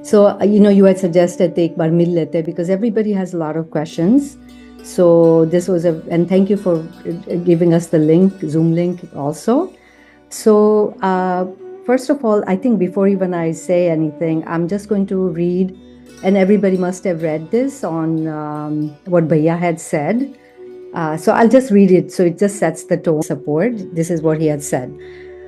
So, you had suggested take bar mil lete because everybody has a lot of questions. So this was and thank you for giving us the link, Zoom link also. So first of all, I think before even I say anything, I'm just going to read, and everybody must have read this on what Bhaiya had said. So I'll just read it. So it just sets the tone support. This is what he had said.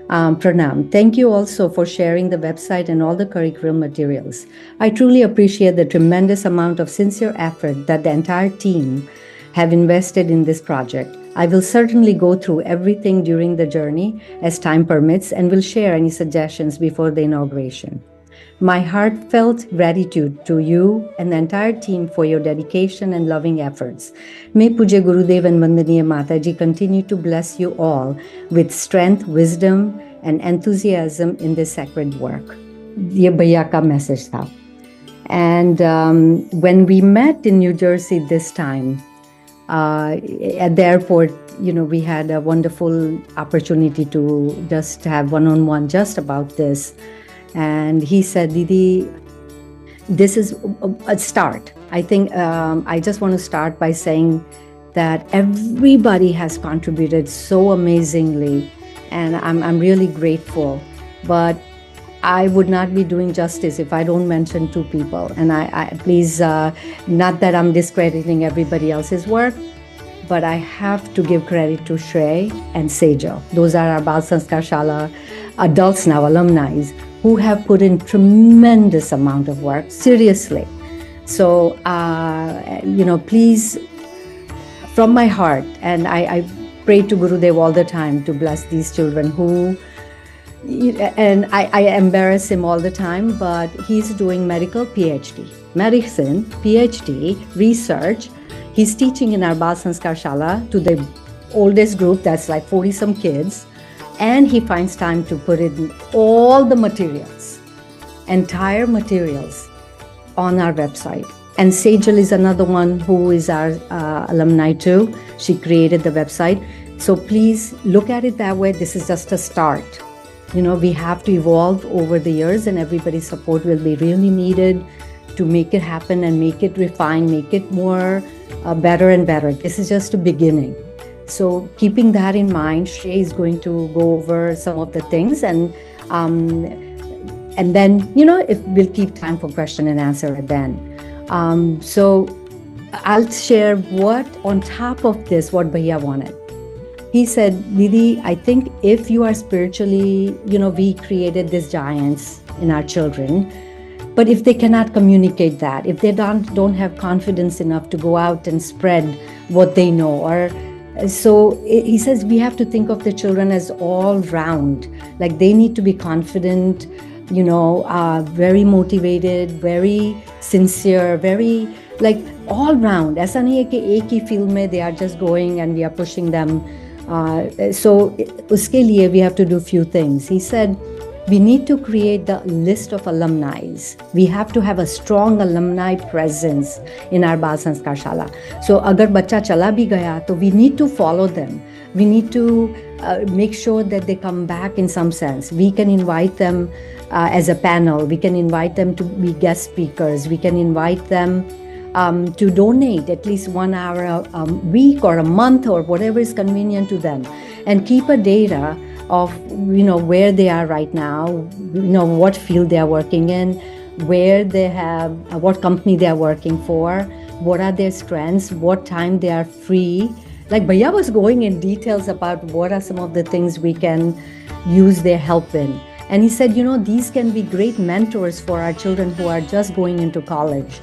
Pranam. Thank you also for sharing the website and all the curriculum materials. I truly appreciate the tremendous amount of sincere effort that the entire team have invested in this project. I will certainly go through everything during the journey as time permits and will share any suggestions before the inauguration. My heartfelt gratitude to you and the entire team for your dedication and loving efforts. May Puja Gurudev and Vandaniya Mataji continue to bless you all with strength, wisdom, and enthusiasm in this sacred work. Ye Bhaiya ka message tha. And when we met in New Jersey this time, at the airport, we had a wonderful opportunity to just have one-on-one just about this. And he said, Didi, this is a start. I think I just want to start by saying that everybody has contributed so amazingly, and I'm really grateful. But I would not be doing justice if I don't mention two people. And I please, not that I'm discrediting everybody else's work, but I have to give credit to Shrey and Sejal. Those are our Bal Sanskar Shala adults now, alumni, who have put in tremendous amount of work, seriously. So, please, from my heart, and I pray to Gurudev all the time to bless these children who, and I embarrass him all the time, but he's doing medicine, PhD, research. He's teaching in our Bal Sanskar Shala to the oldest group, that's like 40-some kids. And he finds time to put in all the materials, entire materials, on our website. And Sejal is another one who is our alumni too. She created the website. So please look at it that way. This is just a start. We have to evolve over the years, and everybody's support will be really needed to make it happen and make it refined, make it more better and better. This is just a beginning. So keeping that in mind, Shrey is going to go over some of the things, and then, if we'll keep time for question and answer at the end. So I'll share what, on top of this, what Bhaiya wanted. He said, Didi, I think if you are spiritually, we created these giants in our children, but if they cannot communicate that, if they don't have confidence enough to go out and spread what they know, or so he says we have to think of the children as all round, like they need to be confident, very motivated, very sincere, very like all round. Aisa nahi hai ki ek hi field mein they are just going and we are pushing them. So uske liye we have to do few things. He said we need to create the list of alumni. We have to have a strong alumni presence in our Bal Sanskar Shala. So agar bacha chala bhi gaya, so we need to follow them. We need to make sure that they come back in some sense. We can invite them as a panel. We can invite them to be guest speakers. We can invite them to donate at least 1 hour a week or a month or whatever is convenient to them, and keep a data of where they are right now, what field they are working in, where they have what company they are working for, what are their strengths, what time they are free. Like Bhaiya was going in details about what are some of the things we can use their help in. And he said, these can be great mentors for our children who are just going into college.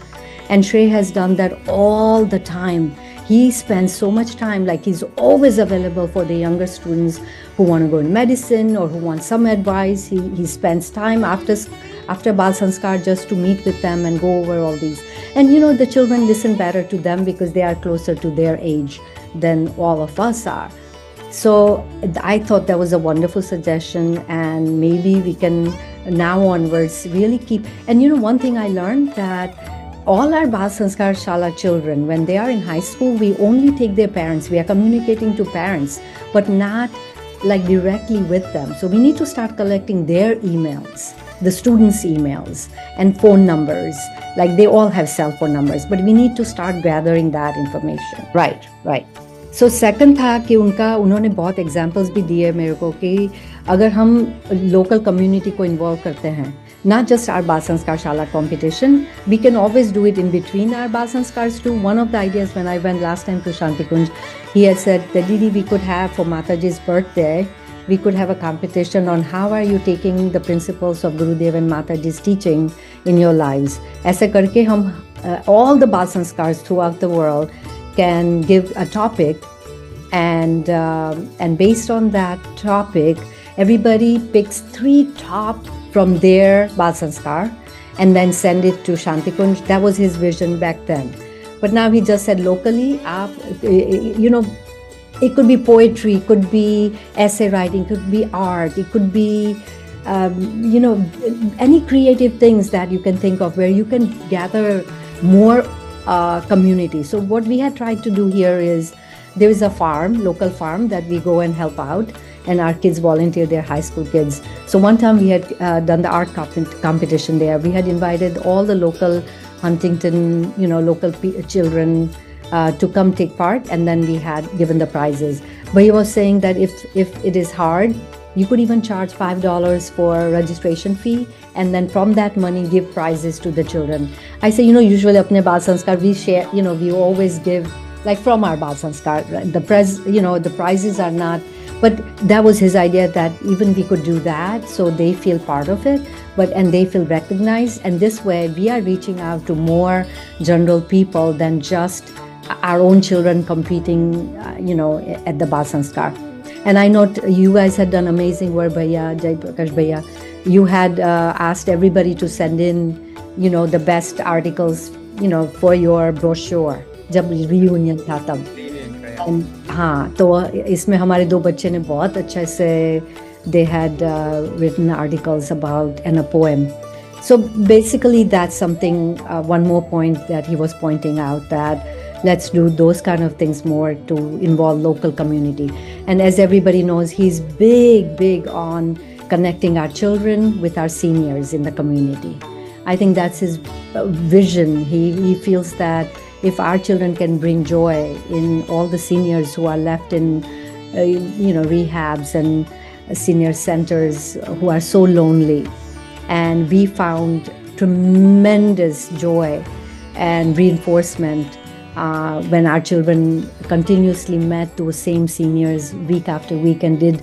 And Shrey has done that all the time. He spends so much time, like he's always available for the younger students who want to go in medicine or who want some advice. He spends time after Bal Sanskar just to meet with them and go over all these. And the children listen better to them because they are closer to their age than all of us are. So I thought that was a wonderful suggestion, and maybe we can now onwards really keep. And one thing I learned, that all our Bal Sanskar Shala children, when they are in high school, we only take their parents. We are communicating to parents, but not like directly with them. So we need to start collecting their emails the students' emails and phone numbers. Like they all have cell phone numbers, but we need to start gathering that information. Right. So second था कि उन्होंने बहुत examples भी दिए मेरे को कि अगर हम local community को involve करते हैं, not just our Bal Sanskar Shala competition, we can always do it in between our Bal Sanskars too. One of the ideas when I went last time to Shanti Kunj, he had said that Didi, we could have for Mataji's birthday, we could have a competition on how are you taking the principles of Gurudev and Mataji's teaching in your lives. ऐसे करके हम all the Bal Sanskars throughout the world can give a topic, and based on that topic, everybody picks 3 top from their Bal Sanskar and then send it to Shanti Kunj. That was his vision back then. But now he just said locally, it could be poetry, it could be essay writing, it could be art, it could be, any creative things that you can think of where you can gather more community. So what we had tried to do here is, there is a farm, local farm that we go and help out, and our kids volunteer, their high school kids. So one time we had done the art competition there. We had invited all the local Huntington, local children to come take part, and then we had given the prizes. But he was saying that if it is hard, you could even charge $5 for registration fee, and then from that money give prizes to the children. I say, usually apne Bal Sanskar we share, we always give like from our Bal Sanskar. The prizes are not, but that was his idea that even we could do that so they feel part of it, and they feel recognized, and this way we are reaching out to more general people than just our own children competing, at the Bal Sanskar. And I know you guys had done amazing work, Bhaiya, Jai Prakash Bhaiya. You had asked everybody to send in, the best articles, for your brochure. जब reunion था तब. हाँ, तो इसमें हमारे 2 बच्चे ने बहुत अच्छा से they had written articles about and a poem. So basically that's something, one more point that he was pointing out, that let's do those kind of things more to involve local community. And as everybody knows, he's big on connecting our children with our seniors in the community. I think that's his vision. He feels that if our children can bring joy in all the seniors who are left in, rehabs and senior centers who are so lonely. And we found tremendous joy and reinforcement when our children continuously met those same seniors week after week and did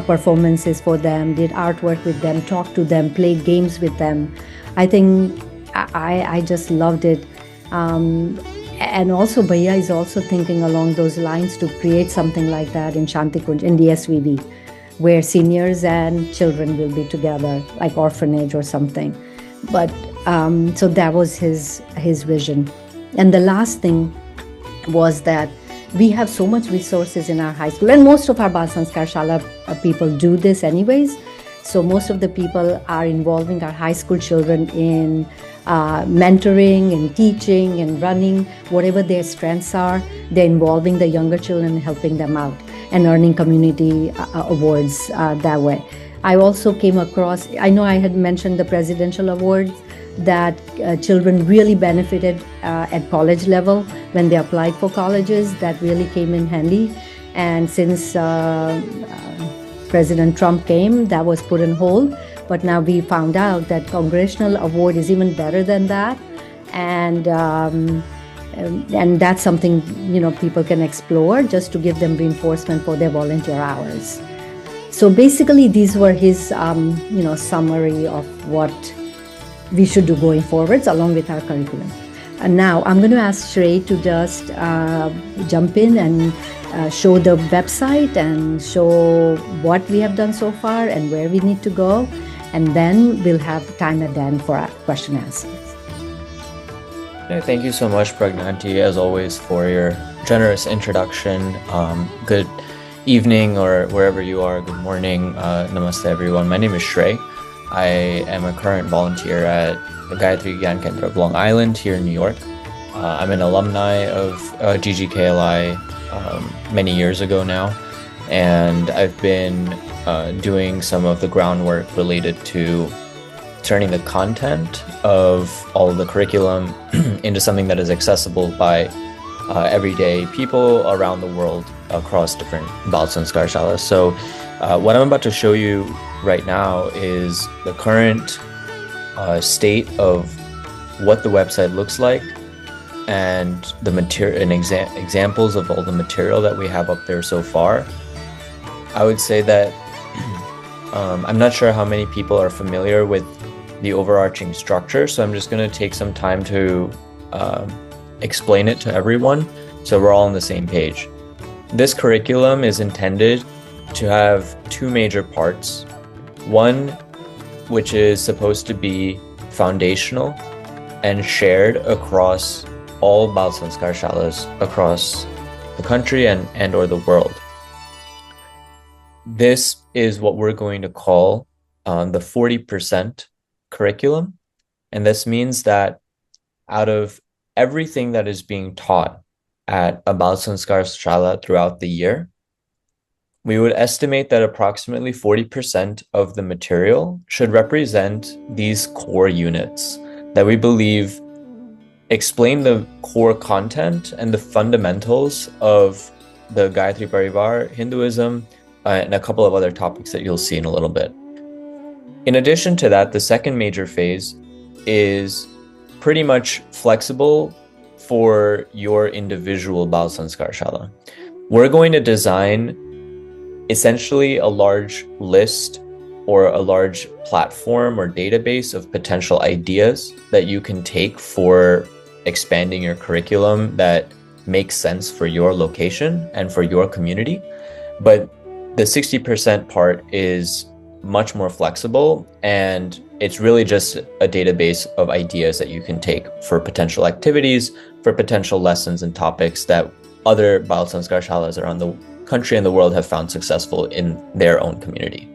performances for them, did artwork with them, talked to them, played games with them. I think I just loved it. And also Bhaiya is also thinking along those lines to create something like that in Shanti Kunj, in the SVV, where seniors and children will be together, like orphanage or something. But so that was his vision. And the last thing was that we have so much resources in our high school, and most of our Bal Sanskar Shala people do this anyways. So most of the people are involving our high school children in mentoring and teaching and running, whatever their strengths are. They're involving the younger children and helping them out and earning community awards that way. I also came across, I know I had mentioned the presidential awards that children really benefited at college level when they applied for colleges. That really came in handy. And since President Trump came, that was put on hold. But now we found out that congressional award is even better than that. And that's something, people can explore just to give them reinforcement for their volunteer hours. So basically, these were his, summary of what we should do going forwards along with our curriculum. And now I'm going to ask Shrey to just jump in and show the website and show what we have done so far and where we need to go. And then we'll have time at the end for our question and answers. Thank you so much, Pragnanti, as always, for your generous introduction. Good evening, or wherever you are, good morning. Namaste, everyone. My name is Shrey. I am a current volunteer at the Gayatri Gyan Kendra of Long Island here in New York. I'm an alumni of GGKLI many years ago now, and I've been doing some of the groundwork related to turning the content of all of the curriculum into something that is accessible by everyday people around the world across different Bal Sanskar Shala. So what I'm about to show you right now is the current state of what the website looks like and the material and examples of all the material that we have up there so far. I would say that I'm not sure how many people are familiar with the overarching structure, so I'm just going to take some time to explain it to everyone so we're all on the same page. This curriculum is intended to have two major parts. One, which is supposed to be foundational and shared across all Bal Sanskar Shalas across the country and or the world. This is what we're going to call the 40% curriculum. And this means that out of everything that is being taught at a Bal Sanskar Shala throughout the year, we would estimate that approximately 40% of the material should represent these core units that we believe explain the core content and the fundamentals of the Gayatri Parivar, Hinduism, and a couple of other topics that you'll see in a little bit. In addition to that, the second major phase is pretty much flexible for your individual Bal Sanskar Shala. We're going to design essentially a large list or a large platform or database of potential ideas that you can take for expanding your curriculum that makes sense for your location and for your community. But the 60% part is much more flexible, and it's really just a database of ideas that you can take for potential activities, for potential lessons and topics that other Bal Sanskar Shalas around the country and the world have found successful in their own community.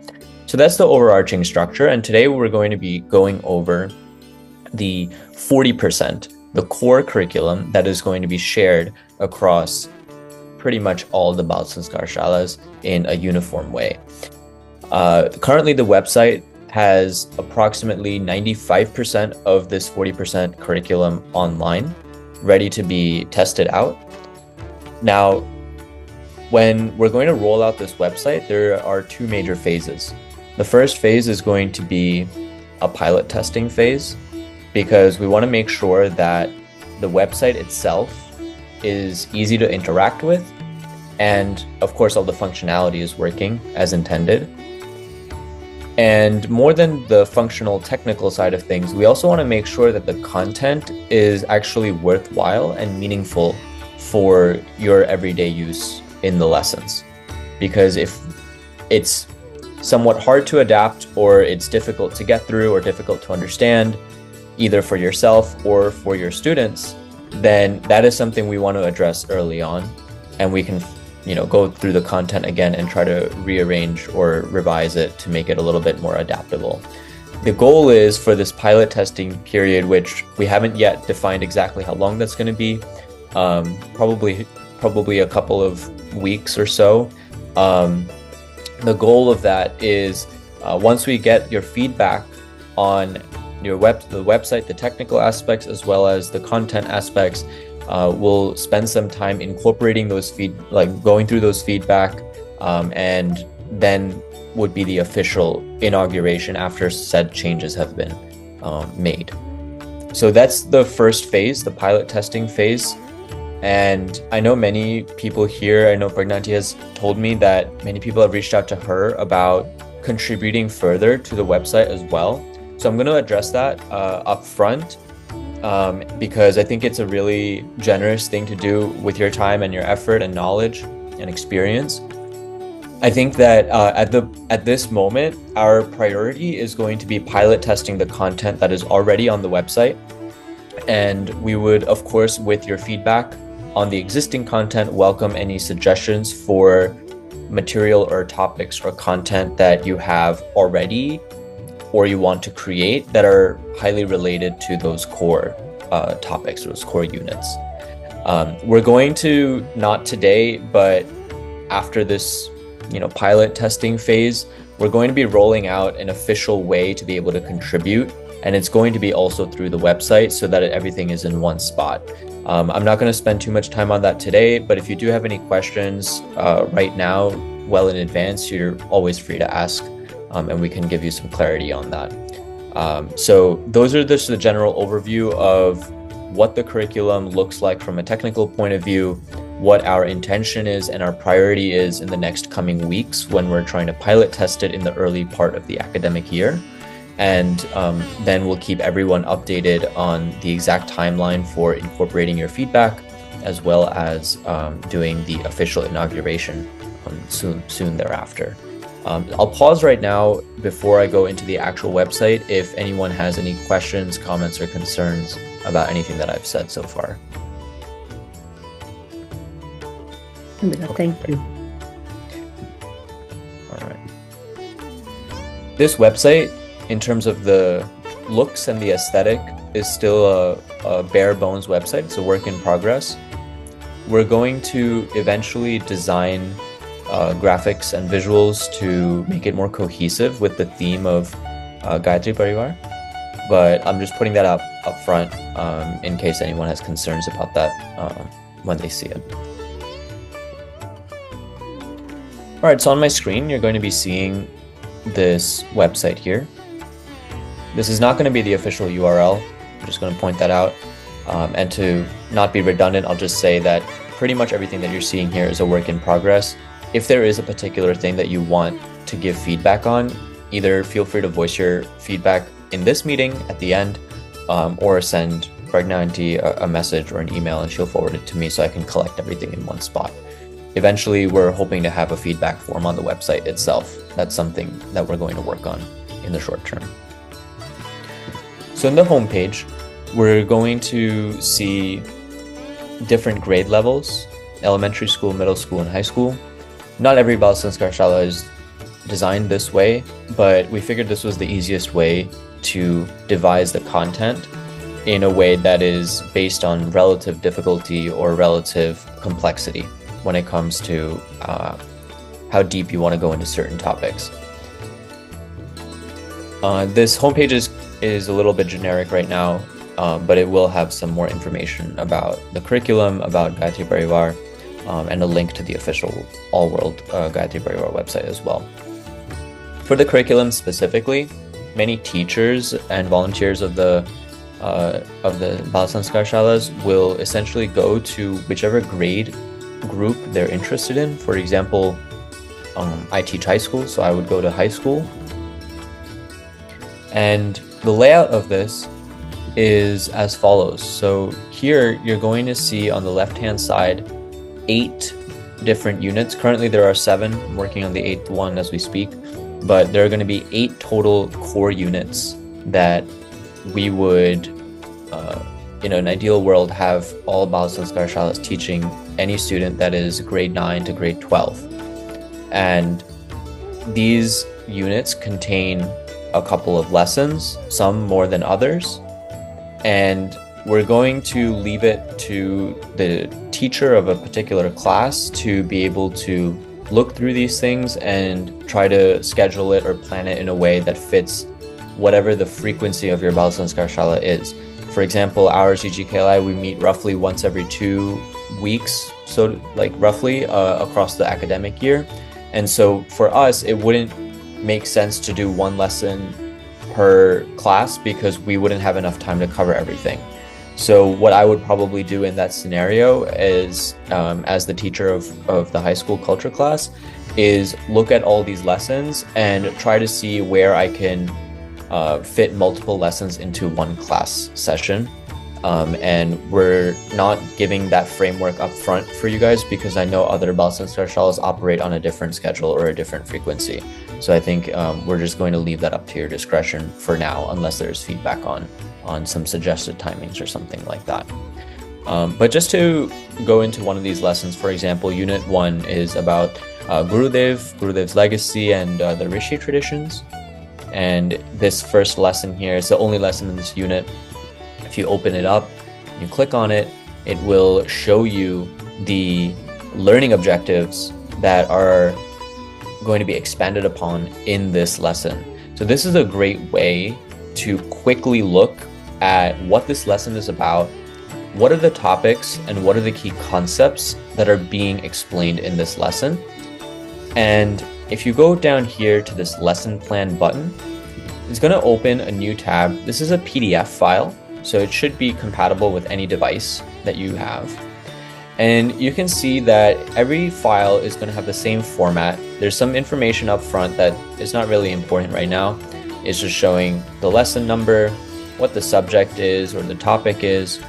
So that's the overarching structure, and today we're going to be going over the 40%, the core curriculum that is going to be shared across pretty much all the Bal Sanskar Shalas in a uniform way. Currently, the website has approximately 95% of this 40% curriculum online, ready to be tested out. Now, when we're going to roll out this website, there are two major phases. The first phase is going to be a pilot testing phase, because we want to make sure that the website itself is easy to interact with, and of course all the functionality is working as intended. And more than the functional technical side of things, we also want to make sure that the content is actually worthwhile and meaningful for your everyday use in the lessons. Because if it's somewhat hard to adapt, or it's difficult to get through or difficult to understand, either for yourself or for your students, then that is something we want to address early on, and we can go through the content again and try to rearrange or revise it to make it a little bit more adaptable. The goal is for this pilot testing period, which we haven't yet defined exactly how long that's going to be, probably a couple of weeks or so. The goal of that is once we get your feedback on the website, the technical aspects, as well as the content aspects, we'll spend some time incorporating those going through those feedback, and then would be the official inauguration after said changes have been made. So that's the first phase, the pilot testing phase. And I know many people here, I know Pragnanti has told me that many people have reached out to her about contributing further to the website as well. So I'm going to address that up front, because I think it's a really generous thing to do with your time and your effort and knowledge and experience. I think that at this moment, our priority is going to be pilot testing the content that is already on the website. And we would, of course, with your feedback on the existing content, welcome any suggestions for material or topics or content that you have already or you want to create that are highly related to those core topics, those core units. We're going to, not today, but after this pilot testing phase, we're going to be rolling out an official way to be able to contribute, and it's going to be also through the website so that everything is in one spot. I'm not going to spend too much time on that today, but if you do have any questions right now, well in advance, you're always free to ask, and we can give you some clarity on that. So those are just the general overview of what the curriculum looks like from a technical point of view, what our intention is and our priority is in the next coming weeks when we're trying to pilot test it in the early part of the academic year. And then we'll keep everyone updated on the exact timeline for incorporating your feedback, as well as doing the official inauguration soon thereafter. I'll pause right now before I go into the actual website if anyone has any questions, comments, or concerns about anything that I've said so far. Thank you. All right. This website, in terms of the looks and the aesthetic, is still a bare bones website. It's a work in progress. We're going to eventually design graphics and visuals to make it more cohesive with the theme of Gayatri Parivar. But I'm just putting that up front in case anyone has concerns about that when they see it. All right, so on my screen, you're going to be seeing this website here. This is not going to be the official URL. I'm just going to point that out. And to not be redundant, I'll just say that pretty much everything that you're seeing here is a work in progress. If there is a particular thing that you want to give feedback on, either feel free to voice your feedback in this meeting at the end, or send Pragna Aunty a message or an email and she'll forward it to me so I can collect everything in one spot. Eventually, we're hoping to have a feedback form on the website itself. That's something that we're going to work on in the short term. So in the homepage, we're going to see different grade levels: elementary school, middle school, and high school. Not every Bal Sanskar Shala is designed this way, but we figured this was the easiest way to devise the content in a way that is based on relative difficulty or relative complexity when it comes to how deep you want to go into certain topics. This homepage is a little bit generic right now, but it will have some more information about the curriculum, about Gayatri Parivar, and a link to the official all-world Gayatri Parivar website as well. For the curriculum specifically, many teachers and volunteers of the Bal Sanskar Shalas will essentially go to whichever grade group they're interested in. For example, I teach high school, so I would go to high school. And the layout of this is as follows. So here you're going to see on the left-hand side 8 different units. Currently there are 7. I'm working on the 8th one as we speak, but there are going to be 8 total core units that we would, in an ideal world, have all Bal Sanskar Shalas teaching any student that is grade 9 to grade 12. And these units contain a couple of lessons, some more than others, and we're going to leave it to the teacher of a particular class to be able to look through these things and try to schedule it or plan it in a way that fits whatever the frequency of your Bal Sanskar Shala is. For example, our GGKLI, we meet roughly once every 2 weeks, so like roughly across the academic year. And so for us, it wouldn't make sense to do 1 lesson per class because we wouldn't have enough time to cover everything. So what I would probably do in that scenario is, as the teacher of the high school culture class, is look at all these lessons and try to see where I can fit multiple lessons into 1 class session. And we're not giving that framework up front for you guys because I know other Bal Sanskar Shalas operate on a different schedule or a different frequency. So I think we're just going to leave that up to your discretion for now, unless there's feedback on some suggested timings or something like that. But just to go into one of these lessons, for example, Unit 1 is about Gurudev's legacy and the Rishi traditions. And this first lesson here is the only lesson in this unit. If you open it up, you click on it, it will show you the learning objectives that are going to be expanded upon in this lesson. So this is a great way to quickly look at what this lesson is about, what are the topics, and what are the key concepts that are being explained in this lesson. And if you go down here to this lesson plan button, it's going to open a new tab. This is a PDF file, so it should be compatible with any device that you have. And you can see that every file is going to have the same format. There's some information up front that is not really important right now. It's just showing the lesson number, what the subject is or the topic is,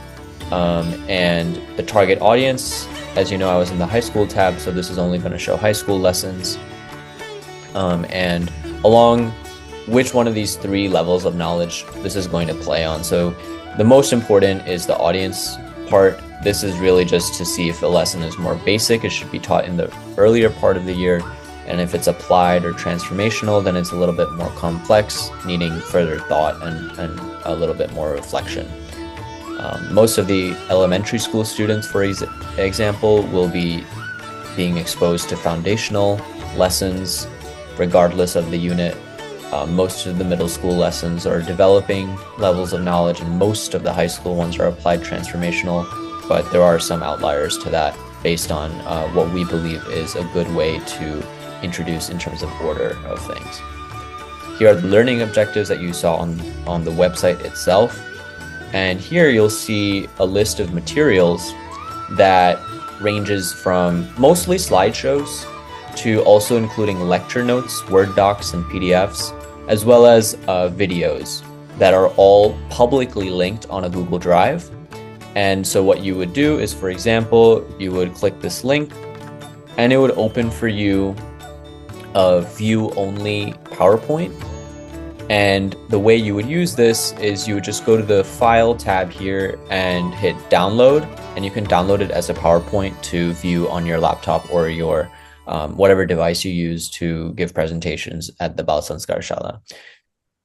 and the target audience. As you know, I was in the high school tab, so this is only going to show high school lessons. And along which one of these 3 levels of knowledge this is going to play on. So the most important is the audience part. This is really just to see if the lesson is more basic. It should be taught in the earlier part of the year. And if it's applied or transformational, then it's a little bit more complex, needing further thought and a little bit more reflection. Most of the elementary school students, for example, will be being exposed to foundational lessons regardless of the unit. Most of the middle school lessons are developing levels of knowledge, and most of the high school ones are applied transformational, but there are some outliers to that based on what we believe is a good way to introduce in terms of order of things. Here are the learning objectives that you saw on the website itself. And here you'll see a list of materials that ranges from mostly slideshows to also including lecture notes, Word docs, and PDFs, as well as videos that are all publicly linked on a Google Drive. And so what you would do is, for example, you would click this link and it would open for you a view-only PowerPoint. And the way you would use this is you would just go to the File tab here and hit Download, and you can download it as a PowerPoint to view on your laptop or your whatever device you use to give presentations at the Bal Sanskar Shala.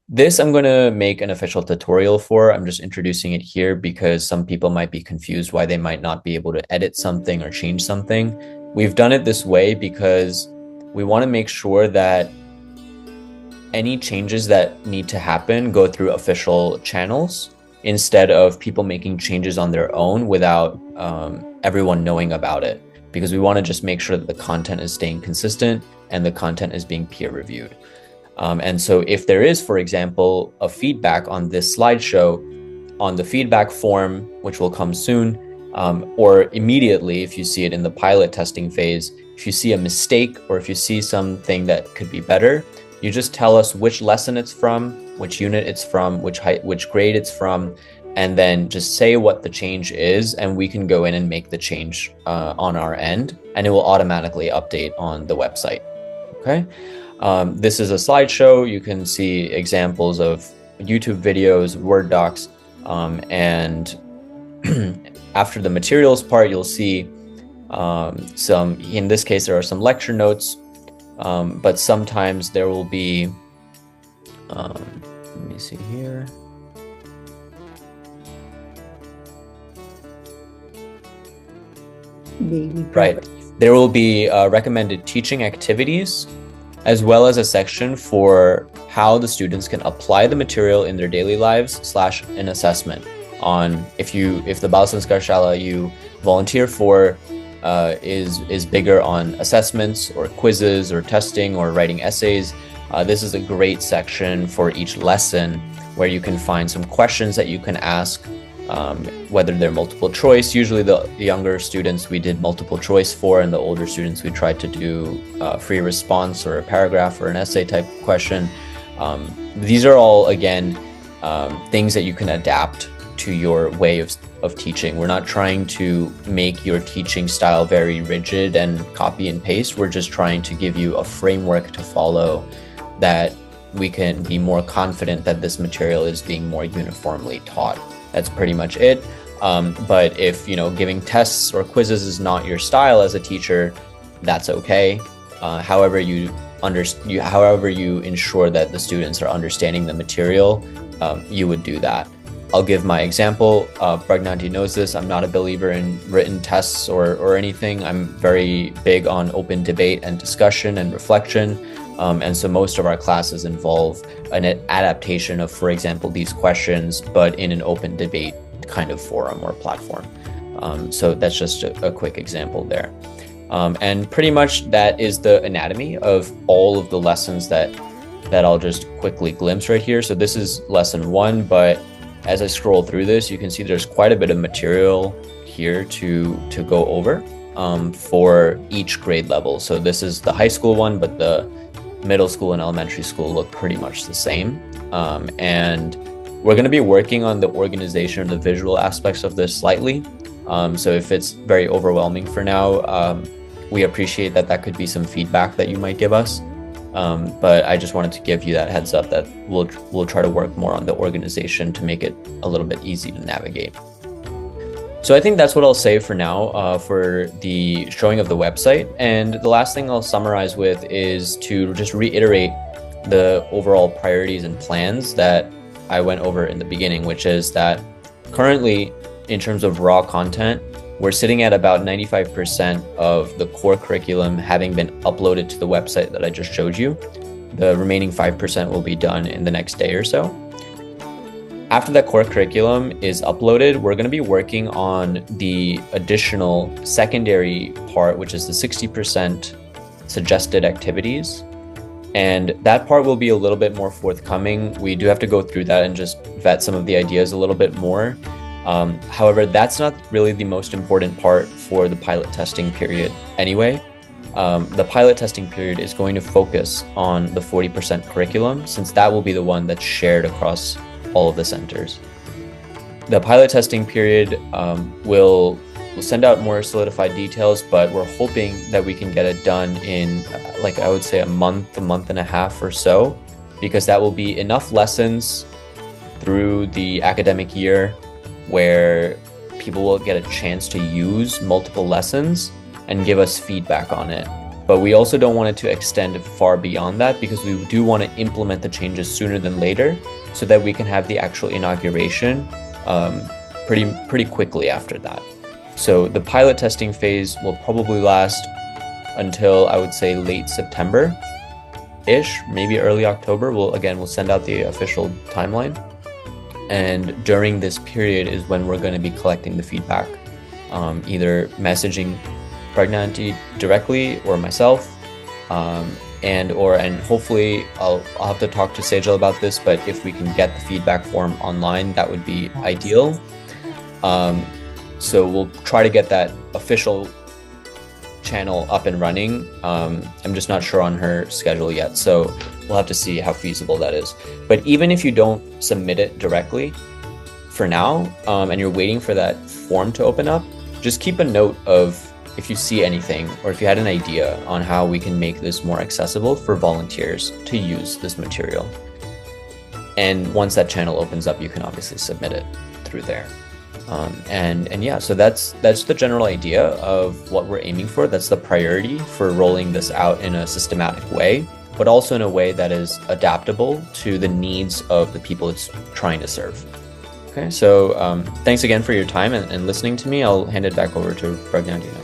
This I'm going to make an official tutorial for. I'm just introducing it here because some people might be confused why they might not be able to edit something or change something. We've done it this way because we want to make sure that any changes that need to happen go through official channels instead of people making changes on their own without everyone knowing about it, because we want to just make sure that the content is staying consistent and the content is being peer reviewed. And so if there is, for example, a feedback on this slideshow, on the feedback form, which will come soon, or immediately if you see it in the pilot testing phase, if you see a mistake or if you see something that could be better, you just tell us which lesson it's from, which unit it's from, which grade it's from, and then just say what the change is, and we can go in and make the change on our end, and it will automatically update on the website. Okay. This is a slideshow. You can see examples of YouTube videos, Word docs, and after the materials part, you'll see some, in this case, there are some lecture notes, but sometimes there will be, let me see here. Right. There will be recommended teaching activities, as well as a section for how the students can apply the material in their daily lives / an assessment on if the Bal Sanskar Shala you volunteer for is bigger on assessments or quizzes or testing or writing essays. This is a great section for each lesson where you can find some questions that you can ask, whether they're multiple choice. Usually the younger students we did multiple choice for, and the older students we tried to do free response or a paragraph or an essay type question. These are all, again, things that you can adapt to your way of teaching. We're not trying to make your teaching style very rigid and copy and paste. We're just trying to give you a framework to follow that we can be more confident that this material is being more uniformly taught. That's pretty much it. But if, giving tests or quizzes is not your style as a teacher, that's okay. However you ensure that the students are understanding the material, you would do that. I'll give my example. Pragnanti knows this. I'm not a believer in written tests or anything. I'm very big on open debate and discussion and reflection. And so most of our classes involve an adaptation of, for example, these questions, but in an open debate kind of forum or platform. So that's just a quick example there. And pretty much that is the anatomy of all of the lessons that I'll just quickly glimpse right here. So this is lesson 1, but as I scroll through this, you can see there's quite a bit of material here to go over for each grade level. So this is the high school one, but the middle school and elementary school look pretty much the same. And we're going to be working on the organization or the visual aspects of this slightly. So if it's very overwhelming for now, we appreciate that could be some feedback that you might give us. But I just wanted to give you that heads up that we'll try to work more on the organization to make it a little bit easy to navigate. So I think that's what I'll say for now for the showing of the website. And the last thing I'll summarize with is to just reiterate the overall priorities and plans that I went over in the beginning, which is that currently, in terms of raw content, we're sitting at about 95% of the core curriculum having been uploaded to the website that I just showed you. The remaining 5% will be done in the next day or so. After that core curriculum is uploaded, we're going to be working on the additional secondary part, which is the 60% suggested activities. And that part will be a little bit more forthcoming. We do have to go through that and just vet some of the ideas a little bit more. However, that's not really the most important part for the pilot testing period anyway. The pilot testing period is going to focus on the 40% curriculum, since that will be the one that's shared across all of the centers. The pilot testing period will send out more solidified details, but we're hoping that we can get it done in, like I would say, a month and a half or so, because that will be enough lessons through the academic year where people will get a chance to use multiple lessons and give us feedback on it. But we also don't want it to extend far beyond that, because we do want to implement the changes sooner than later so that we can have the actual inauguration pretty quickly after that. So the pilot testing phase will probably last until, I would say, late September-ish, maybe early October. We'll send out the official timeline. And during this period is when we're going to be collecting the feedback, either messaging Pragnanti directly or myself, and hopefully I'll have to talk to Sejal about this, but if we can get the feedback form online, that would be ideal. So we'll try to get that official channel up and running. I'm just not sure on her schedule yet, so we'll have to see how feasible that is. But even if you don't submit it directly for now, and you're waiting for that form to open up, just keep a note of if you see anything or if you had an idea on how we can make this more accessible for volunteers to use this material. And once that channel opens up, you can obviously submit it through there. And yeah, so that's the general idea of what we're aiming for. That's the priority for rolling this out in a systematic way, but also in a way that is adaptable to the needs of the people it's trying to serve. Okay, so thanks again for your time and listening to me. I'll hand it back over to Pragnanti now.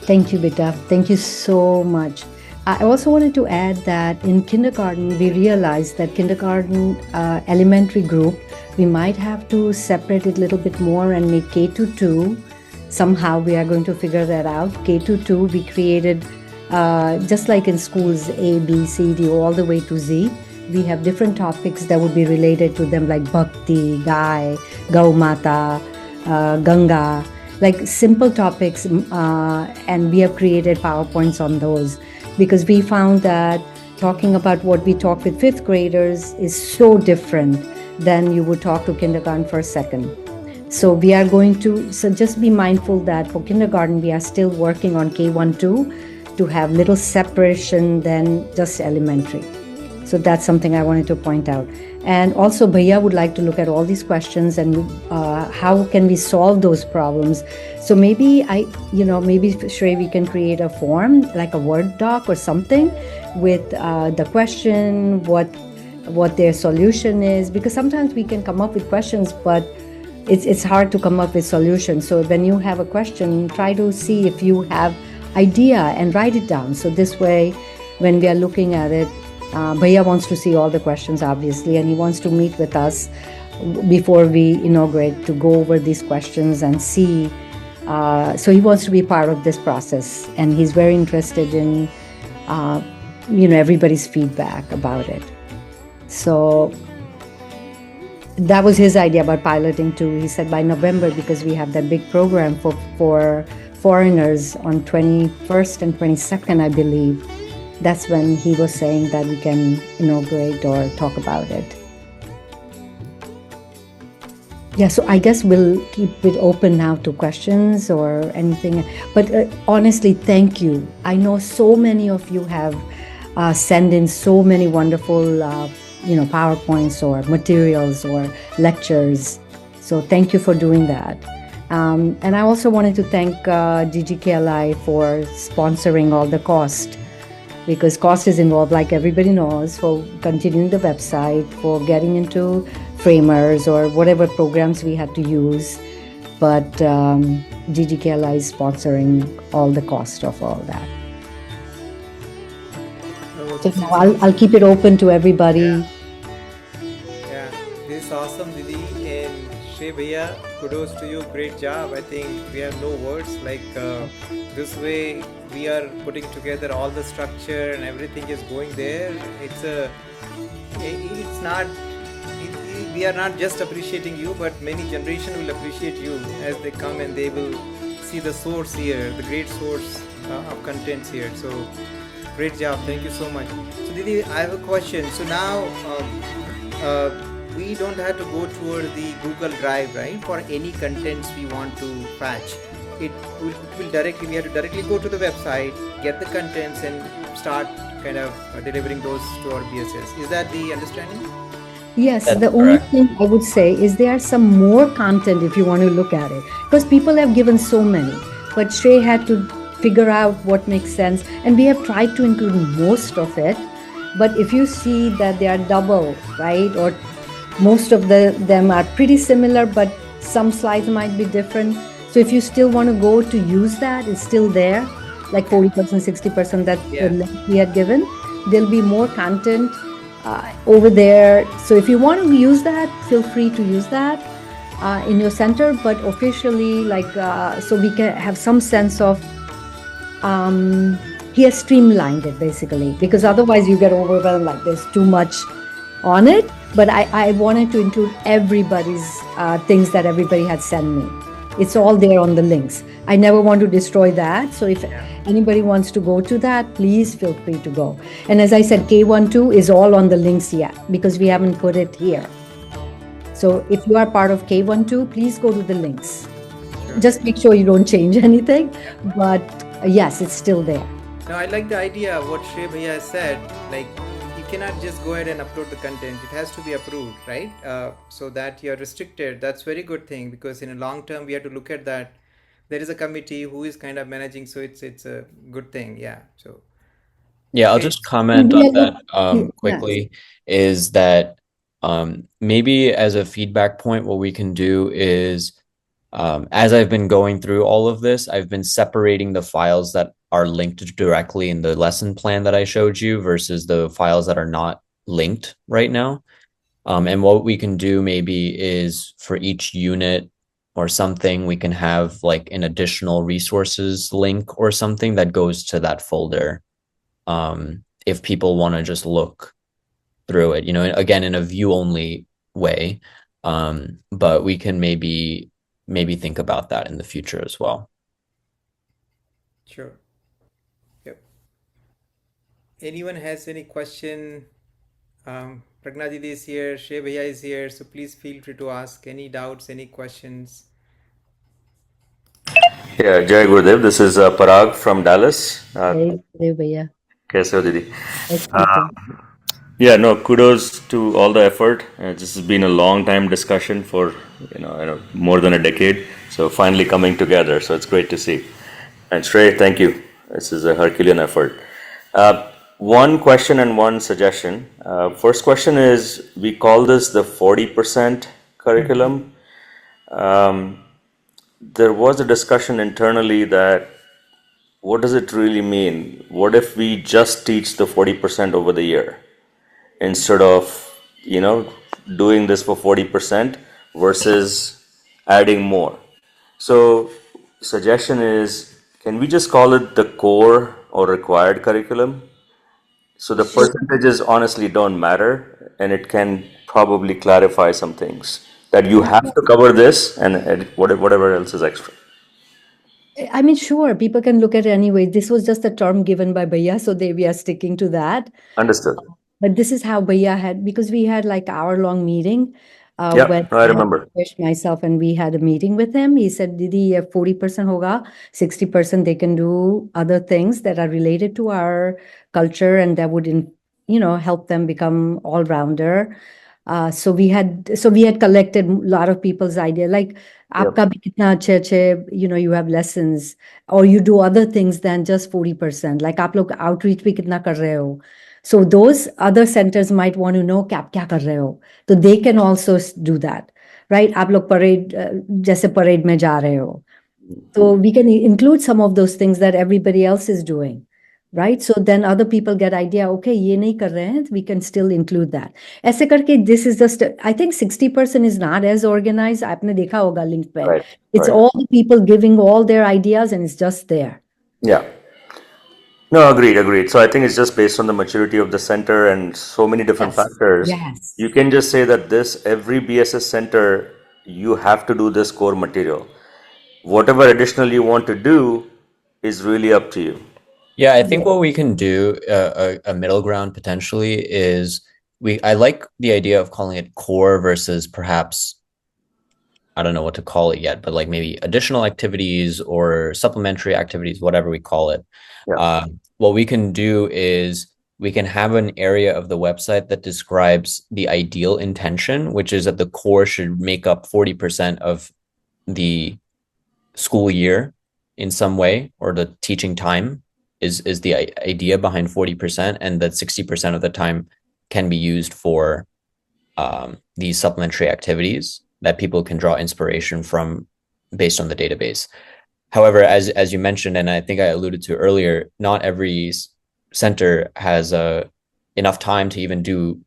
Thank you, Bita. Thank you so much. I also wanted to add that in kindergarten, we realized that kindergarten elementary group, we might have to separate it a little bit more and make K-2. Somehow we are going to figure that out. K-2, we created, just like in schools, A, B, C, D, all the way to Z. We have different topics that would be related to them, like Bhakti, Gai, Gau Mata, Ganga, like simple topics. And we have created PowerPoints on those, because we found that talking about what we talk with fifth graders is so different than you would talk to kindergarten for a second. So we are going to, so just be mindful that for kindergarten, we are still working on K-1-2 to have little separation than just elementary. So that's something I wanted to point out. And also Bhaiya would like to look at all these questions and how can we solve those problems. So maybe maybe Shrey, we can create a form, like a Word doc or something with the question, what what their solution is, because sometimes we can come up with questions, but it's hard to come up with solutions. So when you have a question, try to see if you have idea and write it down. So this way, when we are looking at it, Bhaiya wants to see all the questions, obviously, and he wants to meet with us before we inaugurate to go over these questions and see. So he wants to be part of this process, and he's very interested in, everybody's feedback about it. So that was his idea about piloting too. He said by November, because we have that big program for foreigners on 21st and 22nd, I believe. That's when he was saying that we can inaugurate or talk about it. Yeah, so I guess we'll keep it open now to questions or anything. But honestly, thank you. I know so many of you have sent in so many wonderful, PowerPoints or materials or lectures. So thank you for doing that. And I also wanted to thank DGKLI for sponsoring all the cost, because cost is involved, like everybody knows, for continuing the website, for getting into framers or whatever programs we had to use. But DGKLI is sponsoring all the cost of all that. So now I'll keep it open to everybody. Yeah, this is awesome, Didi. And Shrey Bhaiya, kudos to you. Great job. I think we have no words. Like this way, we are putting together all the structure and everything is going there. We are not just appreciating you, but many generations will appreciate you as they come and they will see the source here, the great source of contents here. So great job. Thank you so much. So Didi, I have a question. So now we don't have to go toward the Google Drive, right? For any contents we want to patch. It will directly, we have to directly go to the website, get the contents and start kind of delivering those to our BSS. Is that the understanding? Yes, That's the only correct. thing I would say is there are some more content if you want to look at it, because people have given so many, but Shrey had to figure out what makes sense, and we have tried to include most of it. But if you see that they are double, right, or most of them are pretty similar, but some slides might be different. So if you still want to go to use that, it's still there, like 40%, 60% that we had given. There'll be more content over there. So if you want to use that, feel free to use that in your center, but officially, so we can have some sense of, he has streamlined it basically, because otherwise you get overwhelmed, like there's too much on it. But I wanted to include everybody's things that everybody had sent me. It's all there on the links. I never want to destroy that. So if anybody wants to go to that, please feel free to go. And as I said, K12 is all on the links yet, because we haven't put it here. So if you are part of K12, please go to the links. Just make sure you don't change anything. But yes, it's still there. Now I like the idea of what Shrey Bhaiya has said, like you cannot just go ahead and upload the content. It has to be approved, right? So that you're restricted. That's very good thing, because in a long term we have to look at that. There is a committee who is kind of managing, so it's a good thing. Yeah. So Yeah, I'll okay. just comment on that Yes. quickly, is that maybe as a feedback point, what we can do is, as I've been going through all of this, I've been separating the files that are linked directly in the lesson plan that I showed you versus the files that are not linked right now. And what we can do maybe is for each unit or something, we can have like an additional resources link or something that goes to that folder. If people want to just look through it, again, in a view only way. But we can maybe think about that in the future as well. Sure. Yep. Anyone has any question? Pragna Didi is here, Shrey Bhaiya is here, so please feel free to ask any doubts, any questions. Yeah, Jai Gurudev. This is Parag from Dallas. Kaise ho, Didi? Yeah, no, kudos to all the effort. This has been a long time discussion for more than a decade. So finally coming together. So it's great to see. And Shrey, thank you. This is a Herculean effort. one question and one suggestion. First question is, we call this the 40% curriculum. There was a discussion internally that what does it really mean? What if we just teach the 40% over the year instead of, doing this for 40% versus adding more? So, suggestion is, can we just call it the core or required curriculum? So the percentages honestly don't matter, and it can probably clarify some things that you have to cover this and whatever else is extra. I mean, sure, people can look at it anyway. This was just a term given by Bhaiya, so we are sticking to that. Understood. But this is how Bhaiya had, because we had like hour-long meeting. Yeah, When I remember. Fish, myself, and we had a meeting with him. He said, Didi, 40% hoga, 60% they can do other things that are related to our culture and that would, help them become all-rounder. So we had collected a lot of people's idea, like, aapka bhi kitna achhe, you have lessons, or you do other things than just 40%. Like, aap log outreach bhi kitna kar rahe ho. So those other centers might want to know क्या क्या कर रहे हो, so they can also do that, right? आप लोग parade जैसे parade में जा रहे हो, so we can include some of those things that everybody else is doing, right? So then other people get idea, okay, ये नहीं कर रहे हैं, we can still include that. ऐसे करके this is just, I think 60% is not as organized. आपने देखा होगा link पे. Right. It's all the people giving all their ideas and it's just there. Yeah. No, agreed. So I think it's just based on the maturity of the center and so many different factors. Yes. You can just say that every BSS center, you have to do this core material. Whatever additional you want to do is really up to you. Yeah, I think what we can do, a middle ground potentially, is I like the idea of calling it core versus perhaps, I don't know what to call it yet, but like maybe additional activities or supplementary activities, whatever we call it. Yeah. What we can do is we can have an area of the website that describes the ideal intention, which is that the core should make up 40% of the school year in some way, or the teaching time is the idea behind 40%, and that 60% of the time can be used for these supplementary activities that people can draw inspiration from based on the database. However, as you mentioned, and I think I alluded to earlier, not every center has enough time to even do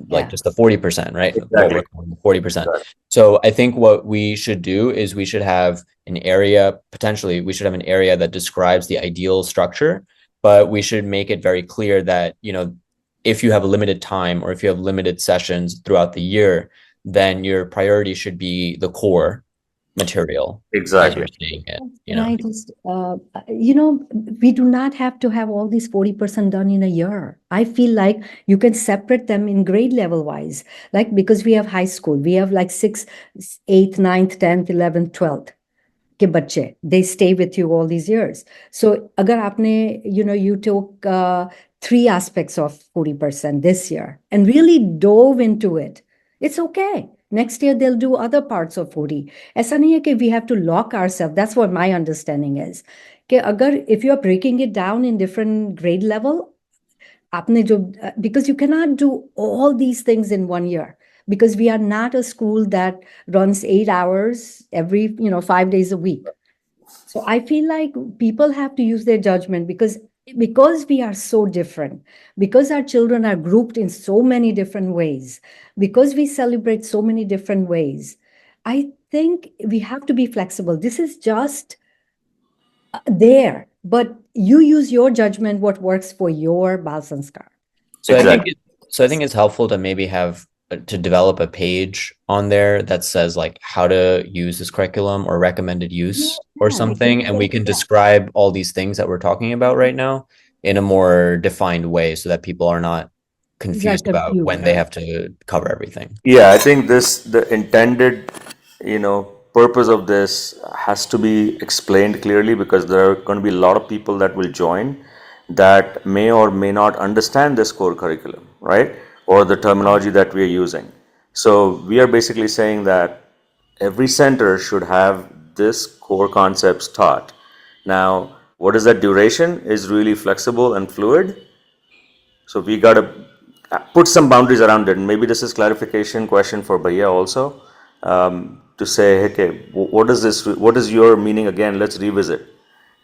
like just the 40%, right? Exactly. 40%. So I think what we should do is we should have an area, potentially we should have an area that describes the ideal structure, but we should make it very clear that, if you have a limited time or if you have limited sessions throughout the year, then your priority should be the core material. Exactly. And I just, we do not have to have all these 40% done in a year. I feel like you can separate them in grade level wise, like, because we have high school, we have like 6th, 8th, 9th, 10th, 11th, 12th. के बच्चे, they stay with you all these years. So अगर आपने, you took 3 aspects of 40% this year and really dove into it, it's okay. Next year they'll do other parts of 40. ऐसा नहीं है कि we have to lock ourselves. That's what my understanding is. कि अगर, if you are breaking it down in different grade level, आपने जो, because you cannot do all these things in one year, because we are not a school that runs 8 hours every 5 days a week. So I feel like people have to use their judgment, because we are so different, because our children are grouped in so many different ways, because we celebrate so many different ways. I think we have to be flexible. This is just there, but you use your judgment, what works for your Bal Sanskar. So exactly. I think it's helpful to maybe to develop a page on there that says like how to use this curriculum or recommended use or something, and we can describe all these things that we're talking about right now in a more defined way, so that people are not confused about when they have to cover everything. Yeah, I think the intended, purpose of this has to be explained clearly, because there are going to be a lot of people that will join that may or may not understand this core curriculum, right? Or the terminology that we are using. So we are basically saying that every center should have this core concepts taught. Now, what is that duration is really flexible and fluid. So we got to put some boundaries around it. And maybe this is clarification question for Bhaiya also, to say, okay, what is this? What is your meaning again? Let's revisit,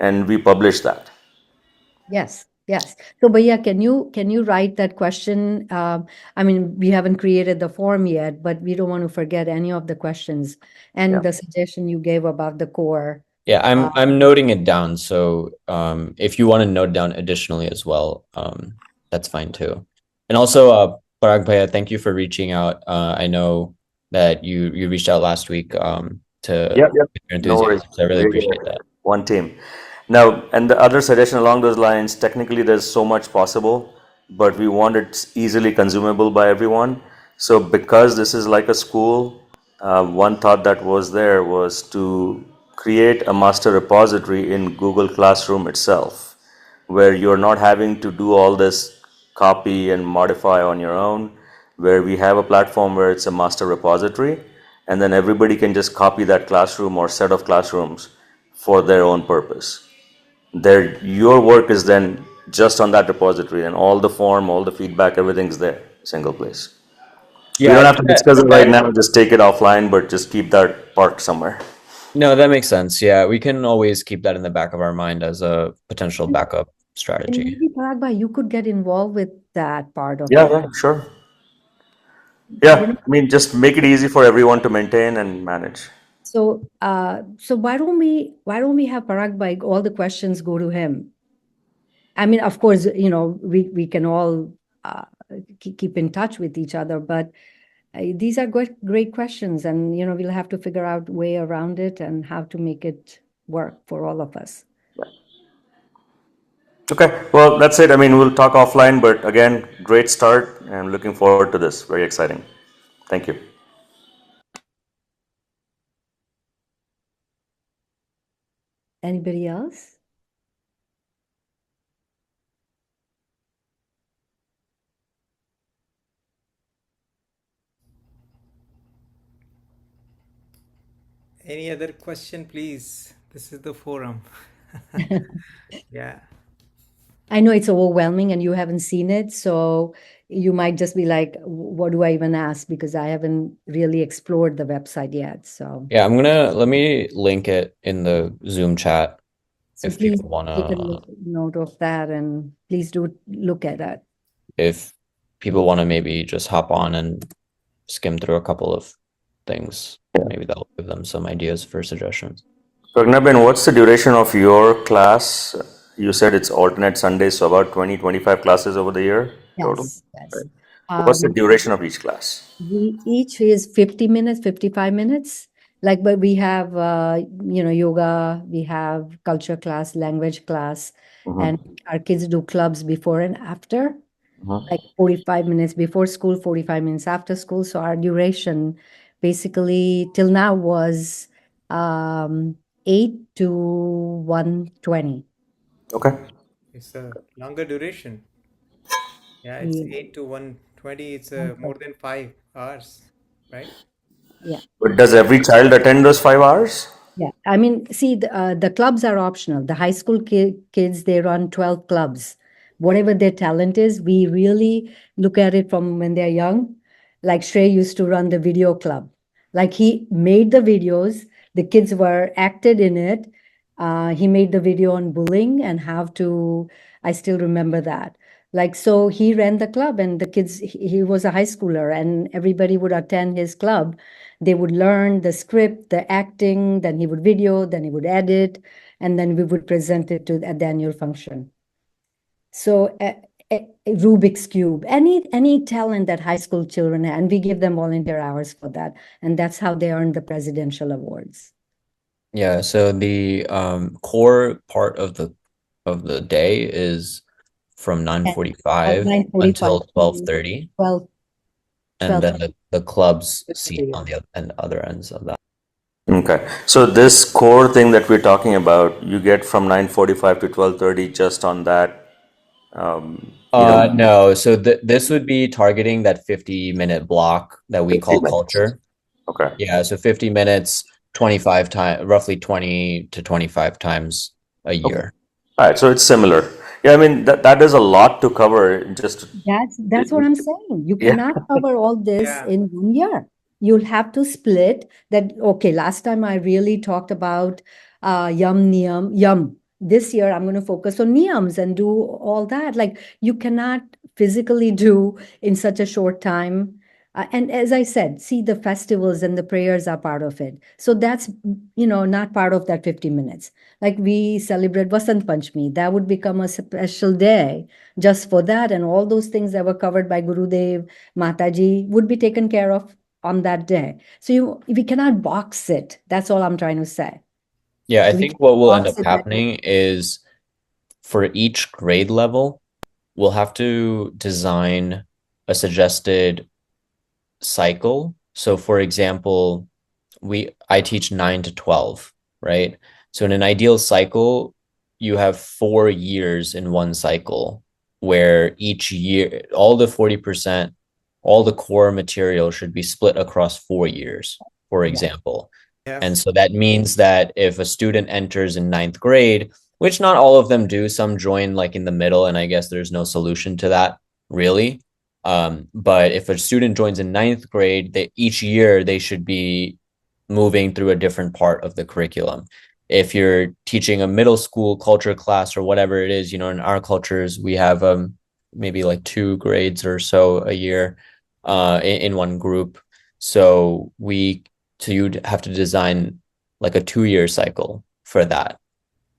and we publish that. Yes. Yes. So, Bhaiya, can you write that question? I mean, we haven't created the form yet, but we don't want to forget any of the questions and the suggestion you gave about the core. Yeah, I'm noting it down. So if you want to note down additionally as well, that's fine too. And also, Parag Bhaiya, thank you for reaching out. I know that you reached out last week to Yep. your No worries. enthusiasm. So I really appreciate that. One team. Now, and the other suggestion along those lines, technically there's so much possible, but we want it easily consumable by everyone. So because this is like a school, one thought that was there was to create a master repository in Google Classroom itself, where you're not having to do all this copy and modify on your own, where we have a platform where it's a master repository, and then everybody can just copy that classroom or set of classrooms for their own purpose. Your work is then just on that repository, and all the form, all the feedback, everything's there, single place. Yeah, we don't have to discuss it right now, just take it offline, but just keep that parked somewhere. No, that makes sense. Yeah, we can always keep that in the back of our mind as a potential backup strategy. And maybe, Parag Bhai, you could get involved with that part of it. Yeah, sure. Yeah, I mean, just make it easy for everyone to maintain and manage. So, so why don't we have Parag Bhai, all the questions go to him? I mean, of course, you know, we can all keep in touch with each other, but these are great questions, and you know, we'll have to figure out way around it and how to make it work for all of us. Okay, well, that's it. I mean, we'll talk offline, but again, great start, and looking forward to this. Very exciting. Thank you. Anybody else? Any other question, please? This is the forum. Yeah. I know it's overwhelming and you haven't seen it, so you might just be like, what do I even ask? Because I haven't really explored the website yet. So yeah, let me link it in the Zoom chat. So if please people want take a to note of that, and please do look at that. If people want to maybe just hop on and skim through a couple of things, maybe that'll give them some ideas for suggestions. Pragnaben, what's the duration of your class? You said it's alternate Sundays, so about 20-25 classes over the year total? Yes. What's the duration of each class? Each is 50 minutes, 55 minutes. Like, but we have, you know, yoga, we have culture class, language class, and our kids do clubs before and after, like 45 minutes before school, 45 minutes after school. So our duration basically till now was 8 to 1:20. Okay. It's a longer duration. Yeah, it's 8 to 1:20. It's more than 5 hours, right? Yeah. But does every child attend those 5 hours? Yeah, I mean, see, the clubs are optional. The high school kids, they run 12 clubs. Whatever their talent is, we really look at it from when they're young. Like Shrey used to run the video club. Like he made the videos, the kids were acted in it. He made the video on bullying and how to, I still remember that. Like, so he ran the club, and the kids, he was a high schooler, and everybody would attend his club. They would learn the script, the acting, then he would video, then he would edit, and then we would present it at the annual function. So Rubik's Cube, any talent that high school children have, and we give them volunteer hours for that. And that's how they earn the presidential awards. Yeah, so the core part of the day is from 9:45 until 12:30. 12. And then the clubs seat on the other ends of that. Okay, so this core thing that we're talking about, you get from 9:45 to 12:30 just on that. No, so this would be targeting that 50-minute block that we call culture. Okay. Yeah, so 50 minutes, 25 times, roughly 20 to 25 times a year. All right, so it's similar. Yeah, I mean that is a lot to cover. That's what I'm saying. You Yeah, cannot cover all this Yeah. in 1 year. You'll have to split that. Okay, last time I really talked about yum niyam yum. This year I'm going to focus on niyams and do all that. Like you cannot physically do in such a short time. And as I said, see the festivals and the prayers are part of it. So that's not part of that 50 minutes. Like we celebrate Vasant Panchami, that would become a special day just for that, and all those things that were covered by Gurudev, Mataji would be taken care of on that day. So we cannot box it. That's all I'm trying to say. Yeah, I We think can't what will end box up it that way. happening is for each grade level, we'll have to design a suggested cycle. So for example, I teach 9 to 12, right? So in an ideal cycle, you have 4 years in one cycle where each year, all the 40%, all the core material should be split across 4 years, for Yeah. example. And Yes. so that means that if a student enters in ninth grade, which not all of them do, some join like in the middle, and I guess there's no solution to that really. But if a student joins in ninth grade, each year they should be moving through a different part of the curriculum. If you're teaching a middle school culture class or whatever it is, in our cultures, we have maybe like 2 grades or so a year in one group. So you'd have to design like a 2 year cycle for that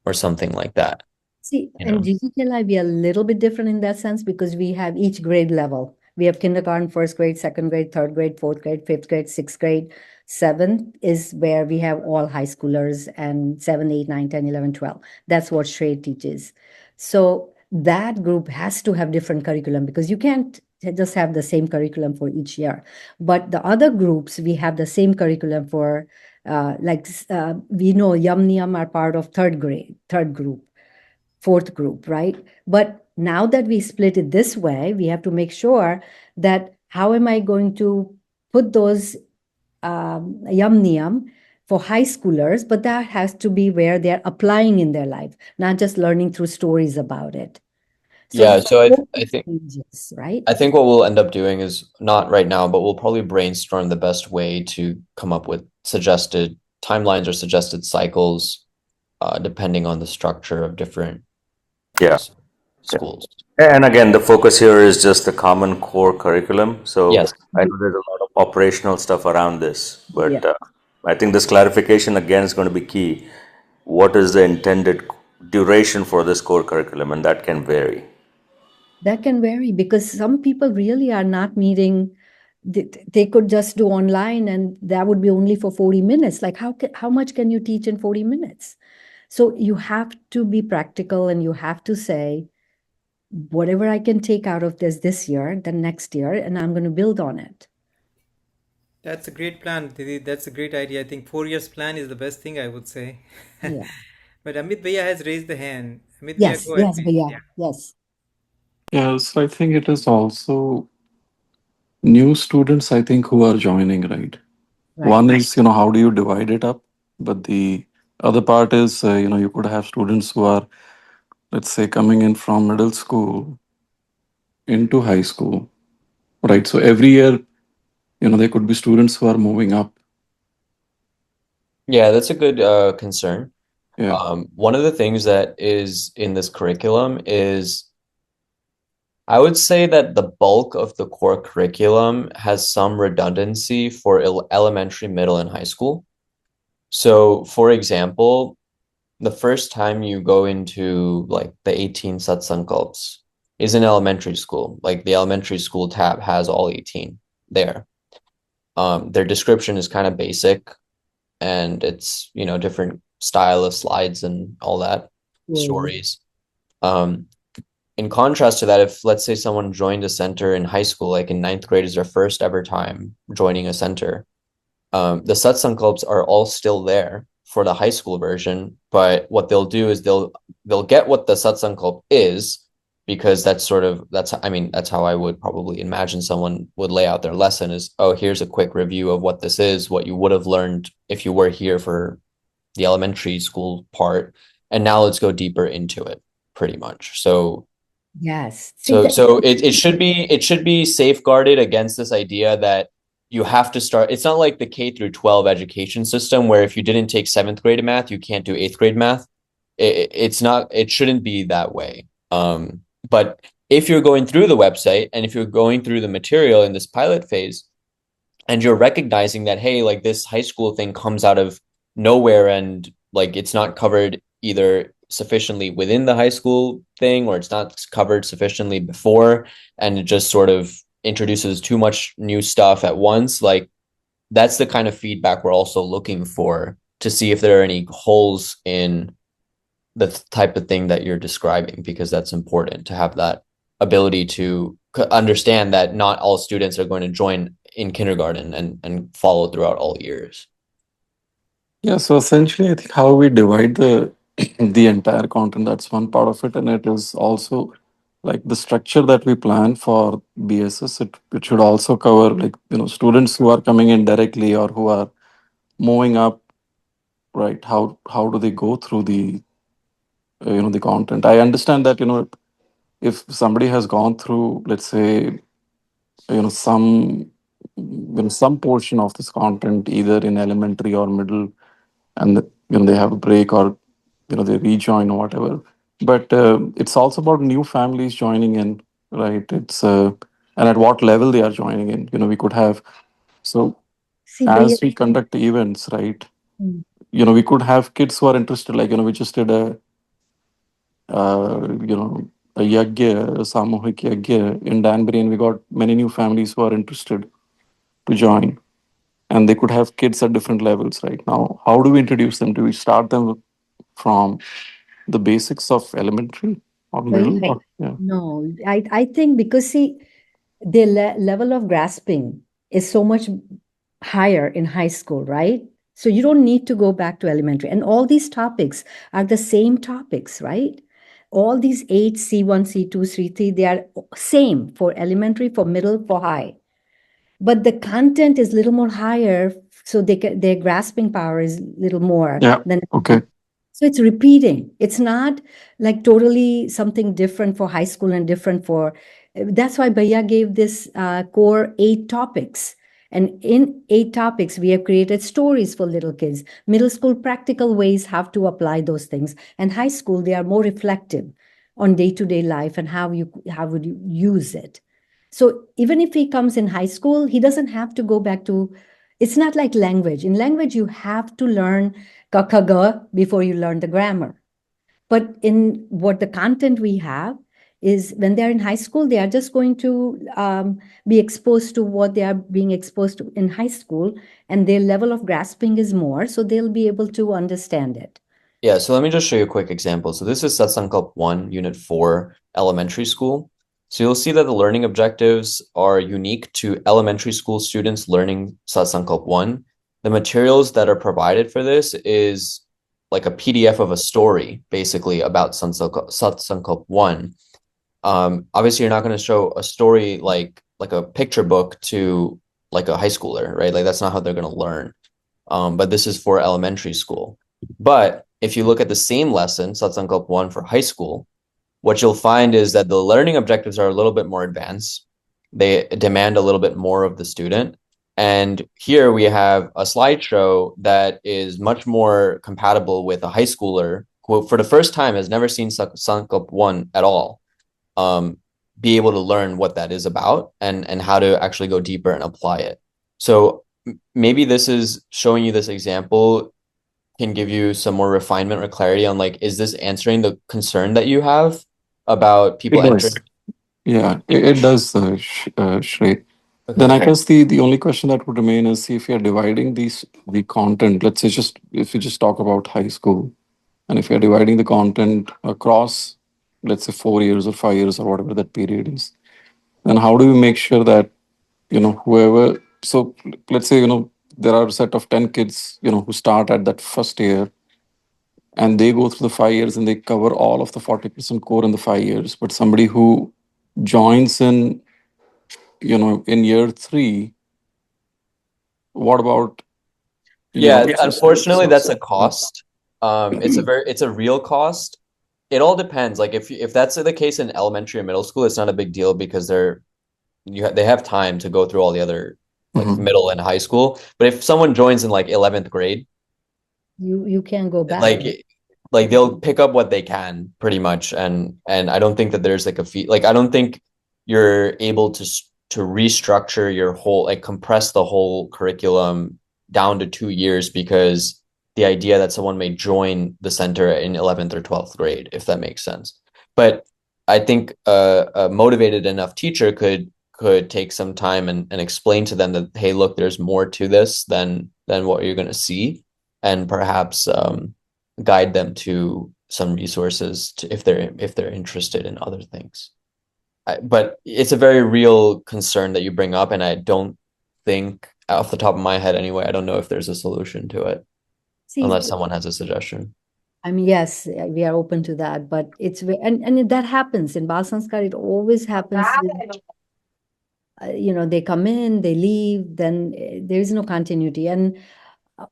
or something like that. See, and GGKLI, we are a little bit different in that sense because we have each grade level. We have kindergarten, first grade, second grade, third grade, fourth grade, fifth grade, sixth grade. Seventh is where we have all high schoolers, and 7, 8, 9, 10, 11, 12. That's what Shrey teaches. So that group has to have different curriculum because you can't just have the same curriculum for each year. But the other groups, we have the same curriculum for, we know Yum Niyam are part of third group, fourth group, right? But now that we split it this way, we have to make sure that how am I going to put those yum niyam for high schoolers, but that has to be where they're applying in their life, not just learning through stories about it. So Yeah, so I think changes, right? I think what we'll end up doing is not right now, but we'll probably brainstorm the best way to come up with suggested timelines or suggested cycles, depending on the structure of different yeah. schools. And again, the focus here is just the common core curriculum. So Yes. I know there's a lot of operational stuff around this, but Yeah. I think this clarification again is going to be key. What is the intended duration for this core curriculum? And that can vary. That can vary because some people really are not meeting. They could just do online, and that would be only for 40 minutes. Like how much can you teach in 40 minutes? So you have to be practical, and you have to say, whatever I can take out of this year, then next year, and I'm going to build on it. That's a great plan, Didi. That's a great idea. I think 4 years plan is the best thing, I would say. Yeah. But Amit Bhaiya has raised the hand. Amit Bhaiya, Yes, go ahead, yes, please. Bhaiya. Yeah. Yes. Yes, I think it is also new students, I think, who are joining, right? Right. One is, how do you divide it up? But the other part is, you could have students who are, let's say, coming in from middle school into high school, right? So every year, there could be students who are moving up. Yeah, that's a good concern. Yeah. One of the things that is in this curriculum is I would say that the bulk of the core curriculum has some redundancy for elementary, middle, and high school. So, for example, the first time you go into like the 18 satsankalps is in elementary school. Like the elementary school tab has all 18 there. Their description is kind of basic, and it's, different style of slides and all that, stories. In contrast to that, if let's say someone joined a center in high school, like in ninth grade is their first ever time joining a center, the satsang clubs are all still there for the high school version. But what they'll do is they'll get what the satsang club is, because that's how I would probably imagine someone would lay out their lesson is, oh, here's a quick review of what this is, what you would have learned if you were here for the elementary school part, and now let's go deeper into it, pretty much. So Yes. it should be safeguarded against this idea that you have to start. It's not like the K through 12 education system where if you didn't take 7th grade math, you can't do 8th grade math. It's not, it shouldn't be that way. But if you're going through the website and if you're going through the material in this pilot phase and you're recognizing that, hey, like this high school thing comes out of nowhere and like it's not covered either sufficiently within the high school thing or it's not covered sufficiently before and it just sort of introduces too much new stuff at once, like that's the kind of feedback we're also looking for to see if there are any holes in the type of thing that you're describing, because that's important to have that ability to understand that not all students are going to join in kindergarten and follow throughout all years. Yeah, so essentially, I think how we divide the the entire content, that's one part of it, and it is also like the structure that we plan for BSS. It should also cover like students who are coming in directly or who are moving up, right? How do they go through the the content? I understand that if somebody has gone through, let's say, some some portion of this content either in elementary or middle, and they have a break or they rejoin or whatever, but it's also about new families joining in, right? It's and at what level they are joining in, we could have, so See, Bhaiya. as we conduct events, right, Mm. we could have kids who are interested, like we just did a yagya, a samuhik yagya in Danbury, and we got many new families who are interested to join, and they could have kids at different levels. Right now, how do we introduce them? Do we start them from the basics of elementary or middle? Bhaiya, Or, yeah. no, I think because see, the level of grasping is so much higher in high school, right? So you don't need to go back to elementary. And all these topics are the same topics, right? All these eight, C1, C2, C3, they are same for elementary, for middle, for high. But the content is a little more higher, so their grasping power is a little more Yeah. than. Okay. So it's repeating. It's not like totally something different for high school and different for. That's why Bhaiya gave this core 8 topics. And in 8 topics, we have created stories for little kids. Middle school, practical ways how to apply those things. And high school, they are more reflective on day-to-day life and how would you use it. So even if he comes in high school, he doesn't have to go back to. It's not like language. In language, you have to learn kakaga before you learn the grammar. But in what the content we have is when they're in high school, they are just going to be exposed to what they are being exposed to in high school, and their level of grasping is more, so they'll be able to understand it. Yeah, so let me just show you a quick example. So this is Satsankalp 1, Unit 4, elementary school. So you'll see that the learning objectives are unique to elementary school students learning Satsankalp 1. The materials that are provided for this is like a PDF of a story, basically, about Satsankalp 1. Obviously, you're not going to show a story like a picture book to like a high schooler, right? Like that's not how they're going to learn. But this is for elementary school. But if you look at the same lesson, Satsankalp 1 for high school, what you'll find is that the learning objectives are a little bit more advanced. They demand a little bit more of the student. And here we have a slideshow that is much more compatible with a high schooler who, for the first time, has never seen Satsankalp 1 at all, be able to learn what that is about and how to actually go deeper and apply it. So maybe this is showing you this example can give you some more refinement or clarity on like, is this answering the concern that you have about people It does. entering? Yeah, it does, Shrey. Then Okay. I guess the only question that would remain is, see, if you're dividing the content, let's say just if you just talk about high school, and if you're dividing the content across, let's say 4 years or 5 years or whatever that period is, then how do we make sure that whoever, so let's say there are a set of 10 kids who start at that first year, and they go through the 5 years and they cover all of the 40% core in the 5 years, but somebody who joins in in year 3, what about Yeah, so unfortunately, that's a yeah. cost. It's a real cost. it all depends. Like if that's the case in elementary and middle school, it's not a big deal because they have time to go through all the other like Mhm. middle and high school. But if someone joins in like 11th grade, You can't go back. like they'll pick up what they can pretty much, and I don't think that there's like a fee. Like I don't think you're able to restructure your whole like compress the whole curriculum down to 2 years because the idea that someone may join the center in 11th or 12th grade, if that makes sense. But I think a motivated enough teacher could take some time and explain to them that, hey, look, there's more to this than what you're going to see, and perhaps guide them to some resources if they're interested in other things. But it's a very real concern that you bring up, and I don't think, off the top of my head anyway, I don't know if there's a solution to it, See, unless someone has a suggestion. I mean, yes, we are open to that, but and that happens in Bal Sanskar. It always happens. They come in, they leave, then there is no continuity. And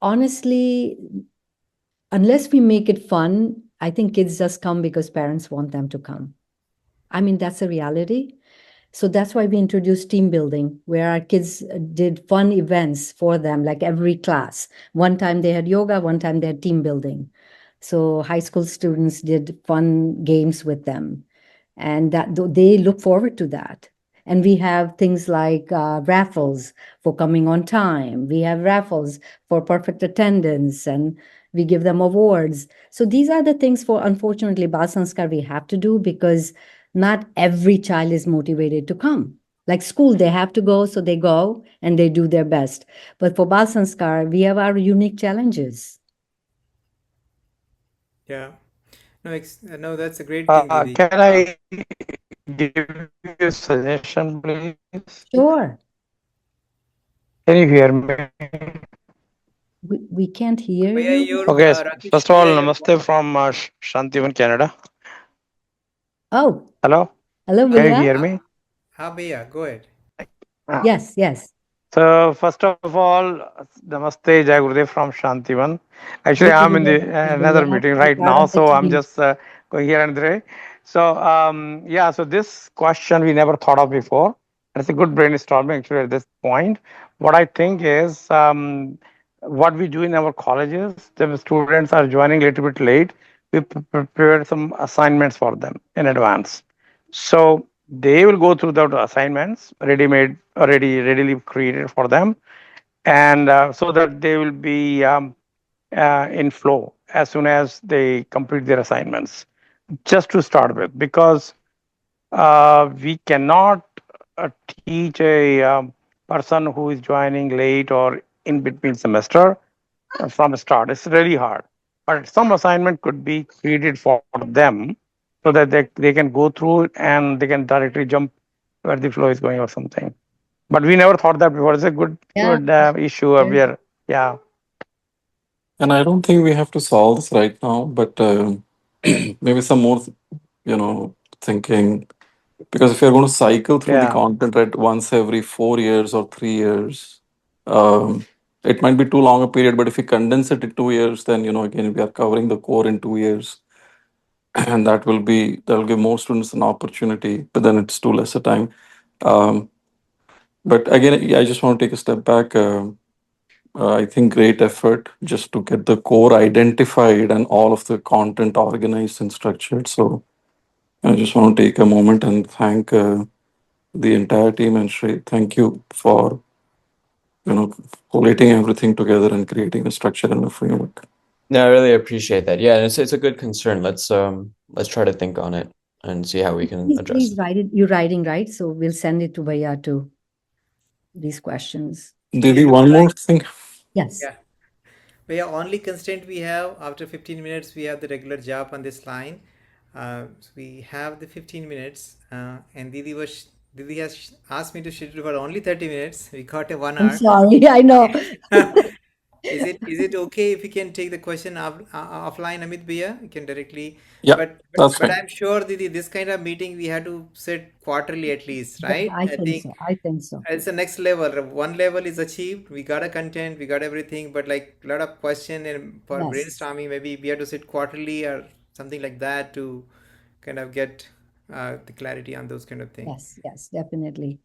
honestly, unless we make it fun, I think kids just come because parents want them to come. I mean, that's a reality. So that's why we introduced team building, where our kids did fun events for them, like every class. One time they had yoga, one time they had team building. So high school students did fun games with them, and that they look forward to that. And we have things like raffles for coming on time. We have raffles for perfect attendance, and we give them awards. So these are the things for, unfortunately, Bal Sanskar we have to do because not every child is motivated to come. Like school, they have to go, so they go and they do their best. But for Bal Sanskar, we have our unique challenges. Yeah. No, that's a great thing, Didi. Can I give you a suggestion, please? Sure. Can you hear me? We can't hear Bhaiya, you. Okay, Rakesh, first of all, Bhaiya, namaste from Shantivan, Canada. Oh, Hello, hello, can you Bhaiya. hear me? Bhaiya, go ahead. Yes, yes. So first of all, namaste, Jai Gurudev from Shantivan. Actually, Good to I'm in hear the from you, another Bhaiya. meeting Be right part now, of the so I'm team. just going here and there. So yeah, so this question we never thought of before. It's a good brainstorming actually at this point. What I think is what we do in our colleges, the students are joining a little bit late. We prepare some assignments for them in advance. So they will go through the assignments ready-made, readily created for them, and so that they will be in flow as soon as they complete their assignments. Just to start with, because we cannot teach a person who is joining late or in between semester from the start. It's really hard. But some assignment could be created for them so that they can go through it and they can directly jump where the flow is going or something. But we never thought that before. It's a good Yeah, issue of very where, yeah. And I don't think we have to solve this right now, but maybe some more, thinking. Because if you're going to cycle through the Yeah. content at once every 4 years or 3 years, um, it might be too long a period. But if you condense it to 2 years, then again we are covering the core in 2 years, and that'll give more students an opportunity. But then it's too less a time. Um, but again, yeah, I just want to take a step back. I think great effort just to get the core identified and all of the content organized and structured. So I just want to take a moment and thank the entire team, and Shrey, thank you for collating everything together and creating a structure and a framework. No, I really appreciate that. Yeah, and it's a good concern. Let's try to think on it and see how we can address Please it. write it. You're writing, right? So we'll send it to Bhaiya too. These questions. Didi, one more thing. Yes. Yeah. Bhaiya, only constraint we have after 15 minutes, we have the regular job on this line. So we have the 15 minutes, and Didi has asked me to schedule for only 30 minutes. We got a 1 I'm hour. sorry. I know. Is it okay if we can take the question offline, Amit Bhaiya? You can directly. Yeah, But that's but fine. I'm sure, Didi, this kind of meeting we have to set quarterly at least, Yeah, right? I I think think so. I think so. it's the next level. One level is achieved. We got a content, we got everything, but like a lot of question and for Yes. brainstorming, maybe we have to sit quarterly or something like that to kind of get the clarity on those kind of things. Yes, definitely.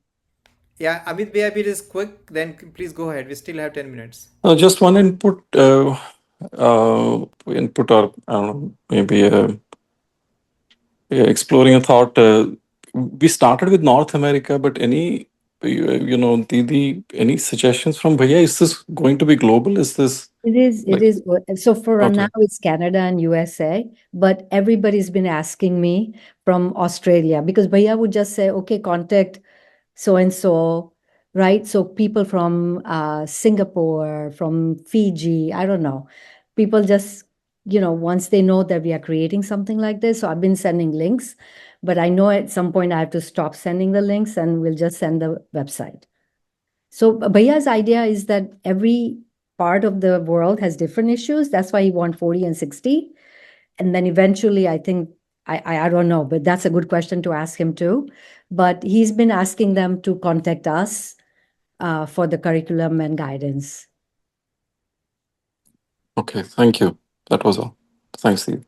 Yeah, Amit Bhaiya, it is quick, then please go ahead. We still have 10 minutes. Just one input, or I don't know, maybe exploring a thought. We started with North America, but any, any suggestions from Bhaiya? Is this going to be global? Is this It is. like, So for okay, now, it's Canada and USA, but everybody's been asking me from Australia because Bhaiya would just say, okay, contact so and so, right? So people from Singapore, from Fiji, I don't know. People just, once they know that we are creating something like this. So I've been sending links, but I know at some point I have to stop sending the links and we'll just send the website. So Bhaiya's idea is that every part of the world has different issues. That's why he wants 40 and 60. And then eventually, I think, I don't know, but that's a good question to ask him too. But he's been asking them to contact us for the curriculum and guidance. okay, thank you. That was all. Thanks, Steve.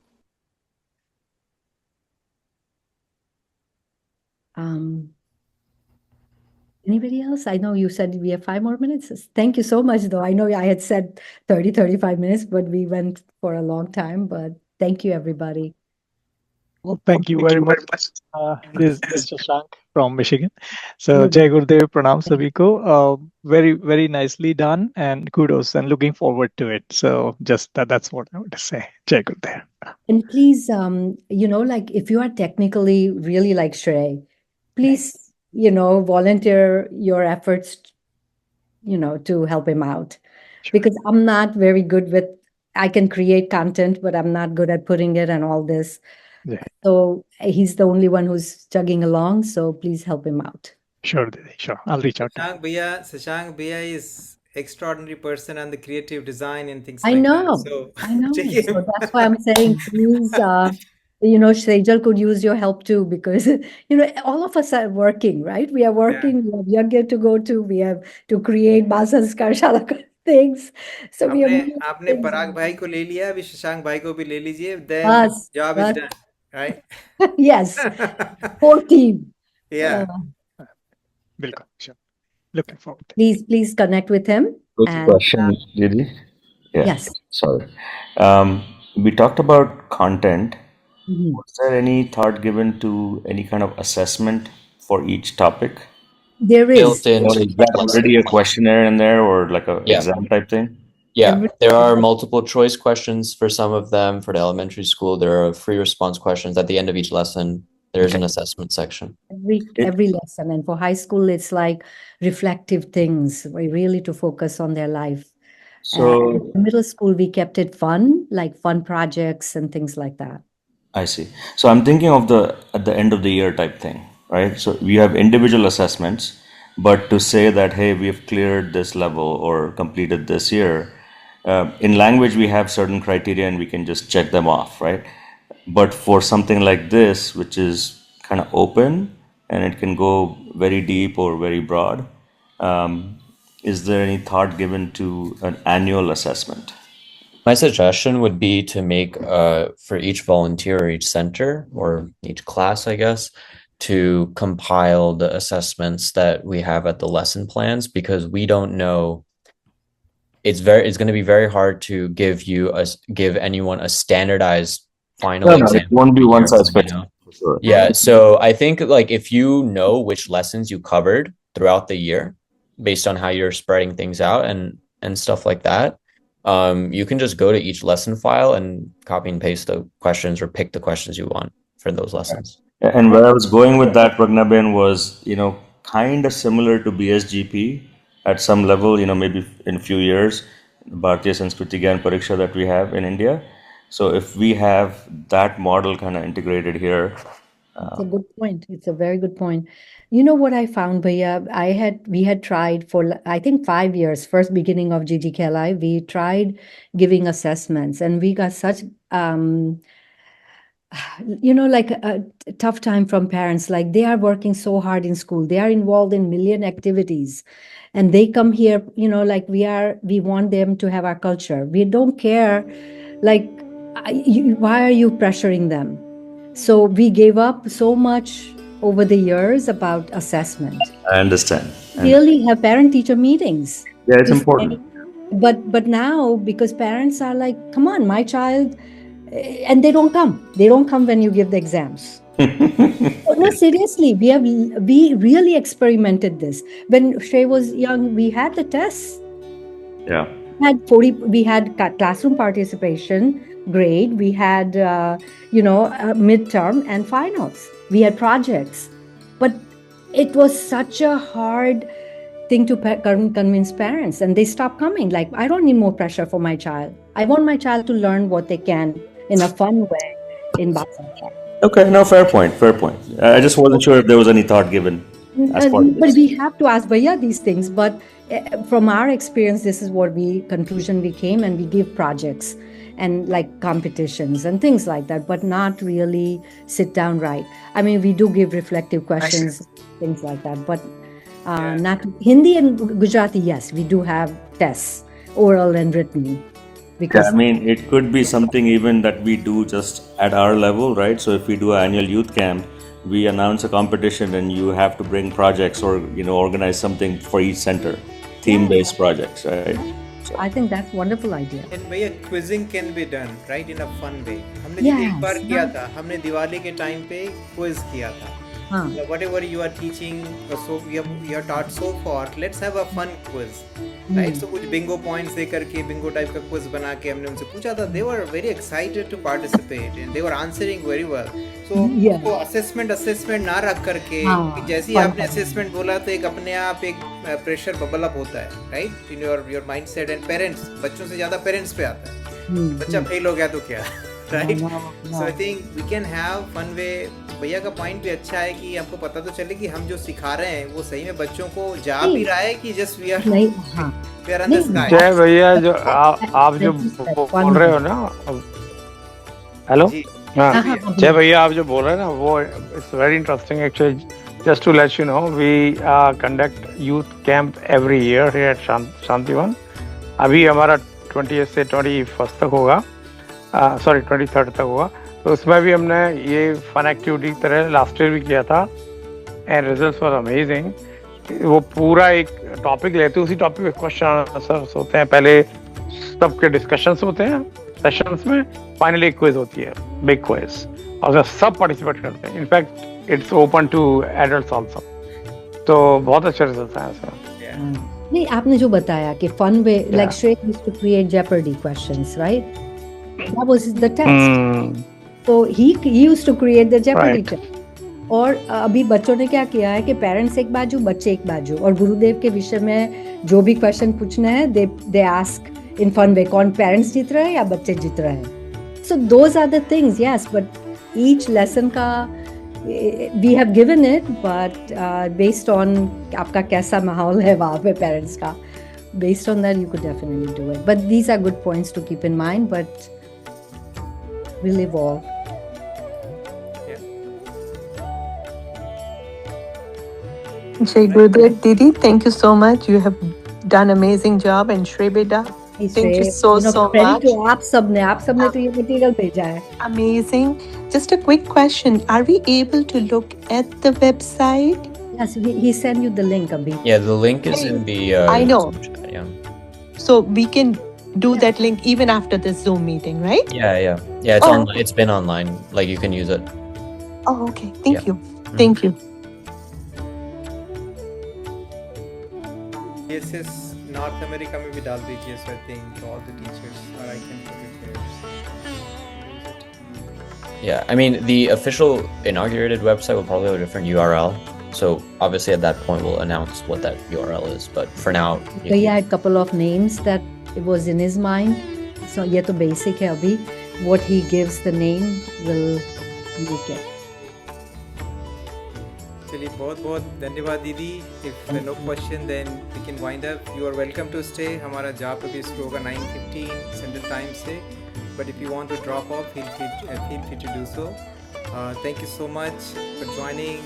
Anybody else? I know you said we have 5 more minutes. Thank you so much, though. I know I had said 30, 35 minutes, but we went for a long time. But thank you, everybody. Well, thank you very much. This is Shashank from Michigan. So, Jai Gurudev, Pranam Sabiko. Very, very nicely done, and kudos, and looking forward to it. So, just that's what I want to say. Jai Gurudev. And please, like if you are technically really like Shrey, please, volunteer your efforts, to help him out. Sure. Because I'm not very good with, I can create content, but I'm not good at putting it and all this. Yeah. So he's the only one who's chugging along. So please help him out. Sure, Didi, sure. I'll reach out to him. Shashank Bhaiya is extraordinary person on the creative design and things I like know. that. So I know. check him. So that's why I'm saying, please, Shrejal could use your help too, because, all of us are working, right? We are working, we have younger to go to, we have to create Bal Sanskar Shala things. So we have आपने पराग भाई को ले लिया, अभी शशांक भाई को भी ले लीजिए, then Bas, job is done, right? Yes, whole team. Yeah. Welcome. Sure. Looking forward. Please connect with him. Quick And, question, Didi. Yeah. Yes. Sorry. We talked about content. Mhm. Was there any thought given to any kind of assessment for each topic? There Built is. into Is that already a questionnaire in there or like a Yeah. exam type thing? Yeah, there are multiple choice questions for some of them. For the elementary school, there are free response questions at the end of each lesson. There's an assessment section. Every lesson. And for high school, it's like reflective things, really to focus on their life. So Middle school, we kept it fun, like fun projects and things like that. I see. So I'm thinking of the at the end of the year type thing, right? So we have individual assessments, but to say that, hey, we have cleared this level or completed this year, in language we have certain criteria and we can just check them off, right? But for something like this, which is kind of open and it can go very deep or very broad, is there any thought given to an annual assessment? My suggestion would be to make for each volunteer or each center or each class, I guess, to compile the assessments that we have at the lesson plans, because we don't know. It's going to be very hard to give anyone a standardized final exam. It won't be one size fits all. For sure. Yeah, so I think like if you know which lessons you covered throughout the year based on how you're spreading things out and stuff like that, you can just go to each lesson file and copy and paste the questions or pick the questions you want for those lessons. And where I was going with that, Pragnaben, was, kind of similar to BSGP at some level, maybe in a few years, Bharatiya Sanskriti Gyan Pariksha that we have in India. So if we have that model kind of integrated here. It's a good point. It's a very good point. You know what I found, Bhaiya? We had tried for, I think, 5 years, first beginning of GGKLI, we tried giving assessments and we got such, like a tough time from parents. Like they are working so hard in school. They are involved in million activities and they come here, like we want them to have our culture. We don't care. Like why are you pressuring them? So we gave up so much over the years about assessment. I understand. Really have parent-teacher meetings. Yeah, it's important. But now, because parents are like, come on, my child, and they don't come. They don't come when you give the exams. No, seriously, we really experimented this. When Shrey was young, we had the tests. Yeah. We had classroom participation grade, we had midterm and finals, we had projects, but it was such a hard thing to convince parents, and they stopped coming. Like, I don't need more pressure for my child. I want my child to learn what they can in a fun way in Bal Sanskar. Okay, no, fair point. I just wasn't sure if there was any thought given as part of this. But we have to ask Bhaiya these things. But from our experience, this is what conclusion we came, and we give projects and like competitions and things like that, but not really sit down right. I mean, we do give reflective questions, things like that, but not Hindi and Gujarati. Yes, we do have tests, oral and written. Because I mean, it could be something even that we do just at our level, right? So if we do an annual youth camp, we announce a competition and you have to bring projects or, organize something for each center, theme-based projects, right? So I think that's a wonderful idea. And भैया quizzing can be done, right, in a fun way. हमने एक बार किया था, हमने दिवाली के time पे quiz किया था. Whatever you are teaching, so you are taught so far, let's have a fun quiz, right? So कुछ bingo points दे करके bingo type का quiz बना के हमने उनसे पूछा था. They were very excited to participate and they were answering very well. So उसको assessment ना रख करके, जैसे ही आपने assessment बोला तो एक अपने आप एक pressure bubble up होता है, right? In your mindset, and parents, बच्चों से ज़्यादा parents पे आता है. बच्चा fail हो गया तो क्या? Right? So I think we can have fun way. भैया का पॉइंट भी अच्छा है कि आपको पता तो चले कि हम जो सिखा रहे हैं वो सही में बच्चों को जा भी रहा है कि just we are on the sky. Jai भैया, जो आप जो बोल रहे हो ना, हेलो, जय भैया, आप जो बोल रहे हैं ना, वो it's very interesting actually. Just to let you know, we conduct youth camp every year here at Shantivan. अभी हमारा 20 से 21 तक होगा, 23 तक होगा. तो उसमें भी हमने ये फन एक्टिविटी तरह लास्ट ईयर भी किया था एंड रिजल्ट्स वर अमेजिंग. वो पूरा एक टॉपिक लेते हैं, उसी टॉपिक पे क्वेश्चन आंसर्स होते हैं, पहले सबके डिस्कशंस होते हैं सेशंस में, फाइनली एक क्विज होती है, बिग क्विज, और सब पार्टिसिपेट करते हैं. In fact it's open to adults also. तो बहुत अच्छे रिजल्ट्स आए इसमें. नहीं, आपने जो बताया कि fun way, like Shrey used to create Jeopardy questions, right? That was the test. So he used to create the Jeopardy test. और अभी बच्चों ने क्या किया है कि पेरेंट्स एक बाजू, बच्चे एक बाजू, और गुरुदेव के विषय में जो भी क्वेश्चन पूछना है they ask in fun way, कौन पेरेंट्स जीत रहे हैं या बच्चे जीत रहे हैं. So those are the things, yes, but each lesson का we have given it, but based on आपका कैसा माहौल है वहाँ पे पेरेंट्स का, based on that you could definitely do it. But these are good points to keep in mind, but we'll evolve. Jai Gurudev Didi, thank you so much. You have done amazing job, and Shrey Beda, thank you so much. आप सबने तो ये material भेजा है. Amazing. Just a quick question: are we able to look at the website? Yes, he sent you the link, Abhi. Yeah, the link is in the. I know. Yeah. So we can do that link even after the Zoom meeting, right? Yeah. It's online. It's been online. Like, you can use it. Oh, okay. Thank you. Thank you. BSS North America में भी डाल दीजिए, so I think all the teachers, or I can put it there. Yeah, I mean, the official inaugurated website will probably have a different URL. So obviously at that point we'll announce what that URL is. But for now, he had a couple of names that it was in his mind. So ये तो basic है अभी. What he gives the name will make it. चलिए, बहुत धन्यवाद दीदी. If no question, then we can wind up. You are welcome to stay. हमारा job अभी शुरू होगा 9:15 Central Time से. But if you want to drop off, feel free to do so. Thank you so much for joining.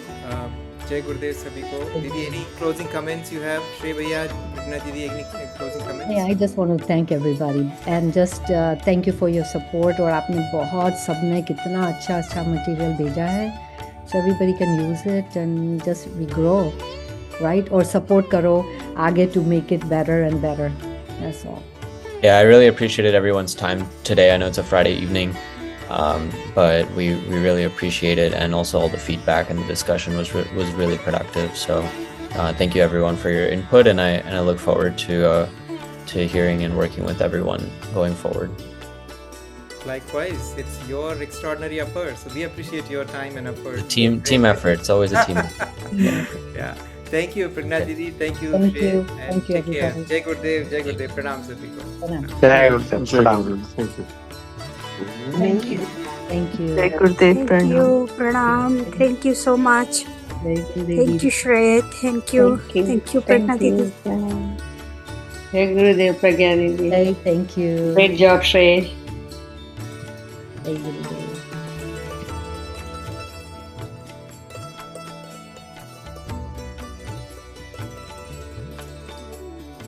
Jai Gurudev sabhi ko. Didi, any closing comments you have? Shrey Bhaiya, Pragna Didi, any closing comments? Yeah, I just want to thank everybody and just thank you for your support. और आपने बहुत सबने कितना अच्छा material भेजा है. So everybody can use it and just we grow, right? Or support karo आगे to make it better and better. That's all. Yeah, I really appreciated everyone's time today. I know it's a Friday evening, but we really appreciate it, and also all the feedback and the discussion was really productive. So thank you everyone for your input, and I look forward to hearing and working with everyone going forward. Likewise, it's your extraordinary effort, so we appreciate your time and effort. Team effort. It's always a team effort. Yeah. Thank you, Pragna Didi. Thank you, Thank Shrey. you. And Thank you, take care. everybody. Jai Gurudev, Jai Gurudev. Pranam sabhi ko. Jai Gurudev. Pranam. Thank you. Thank you. Thank you. Jai Gurudev, Thank you, Pranam. Thank you so much. Thank you, Shrey. Thank you. Thank you, Pragna Didi. Jai Gurudev, Pragya Didi. Hey, thank you. Great job, Shrey. Jai Gurudev.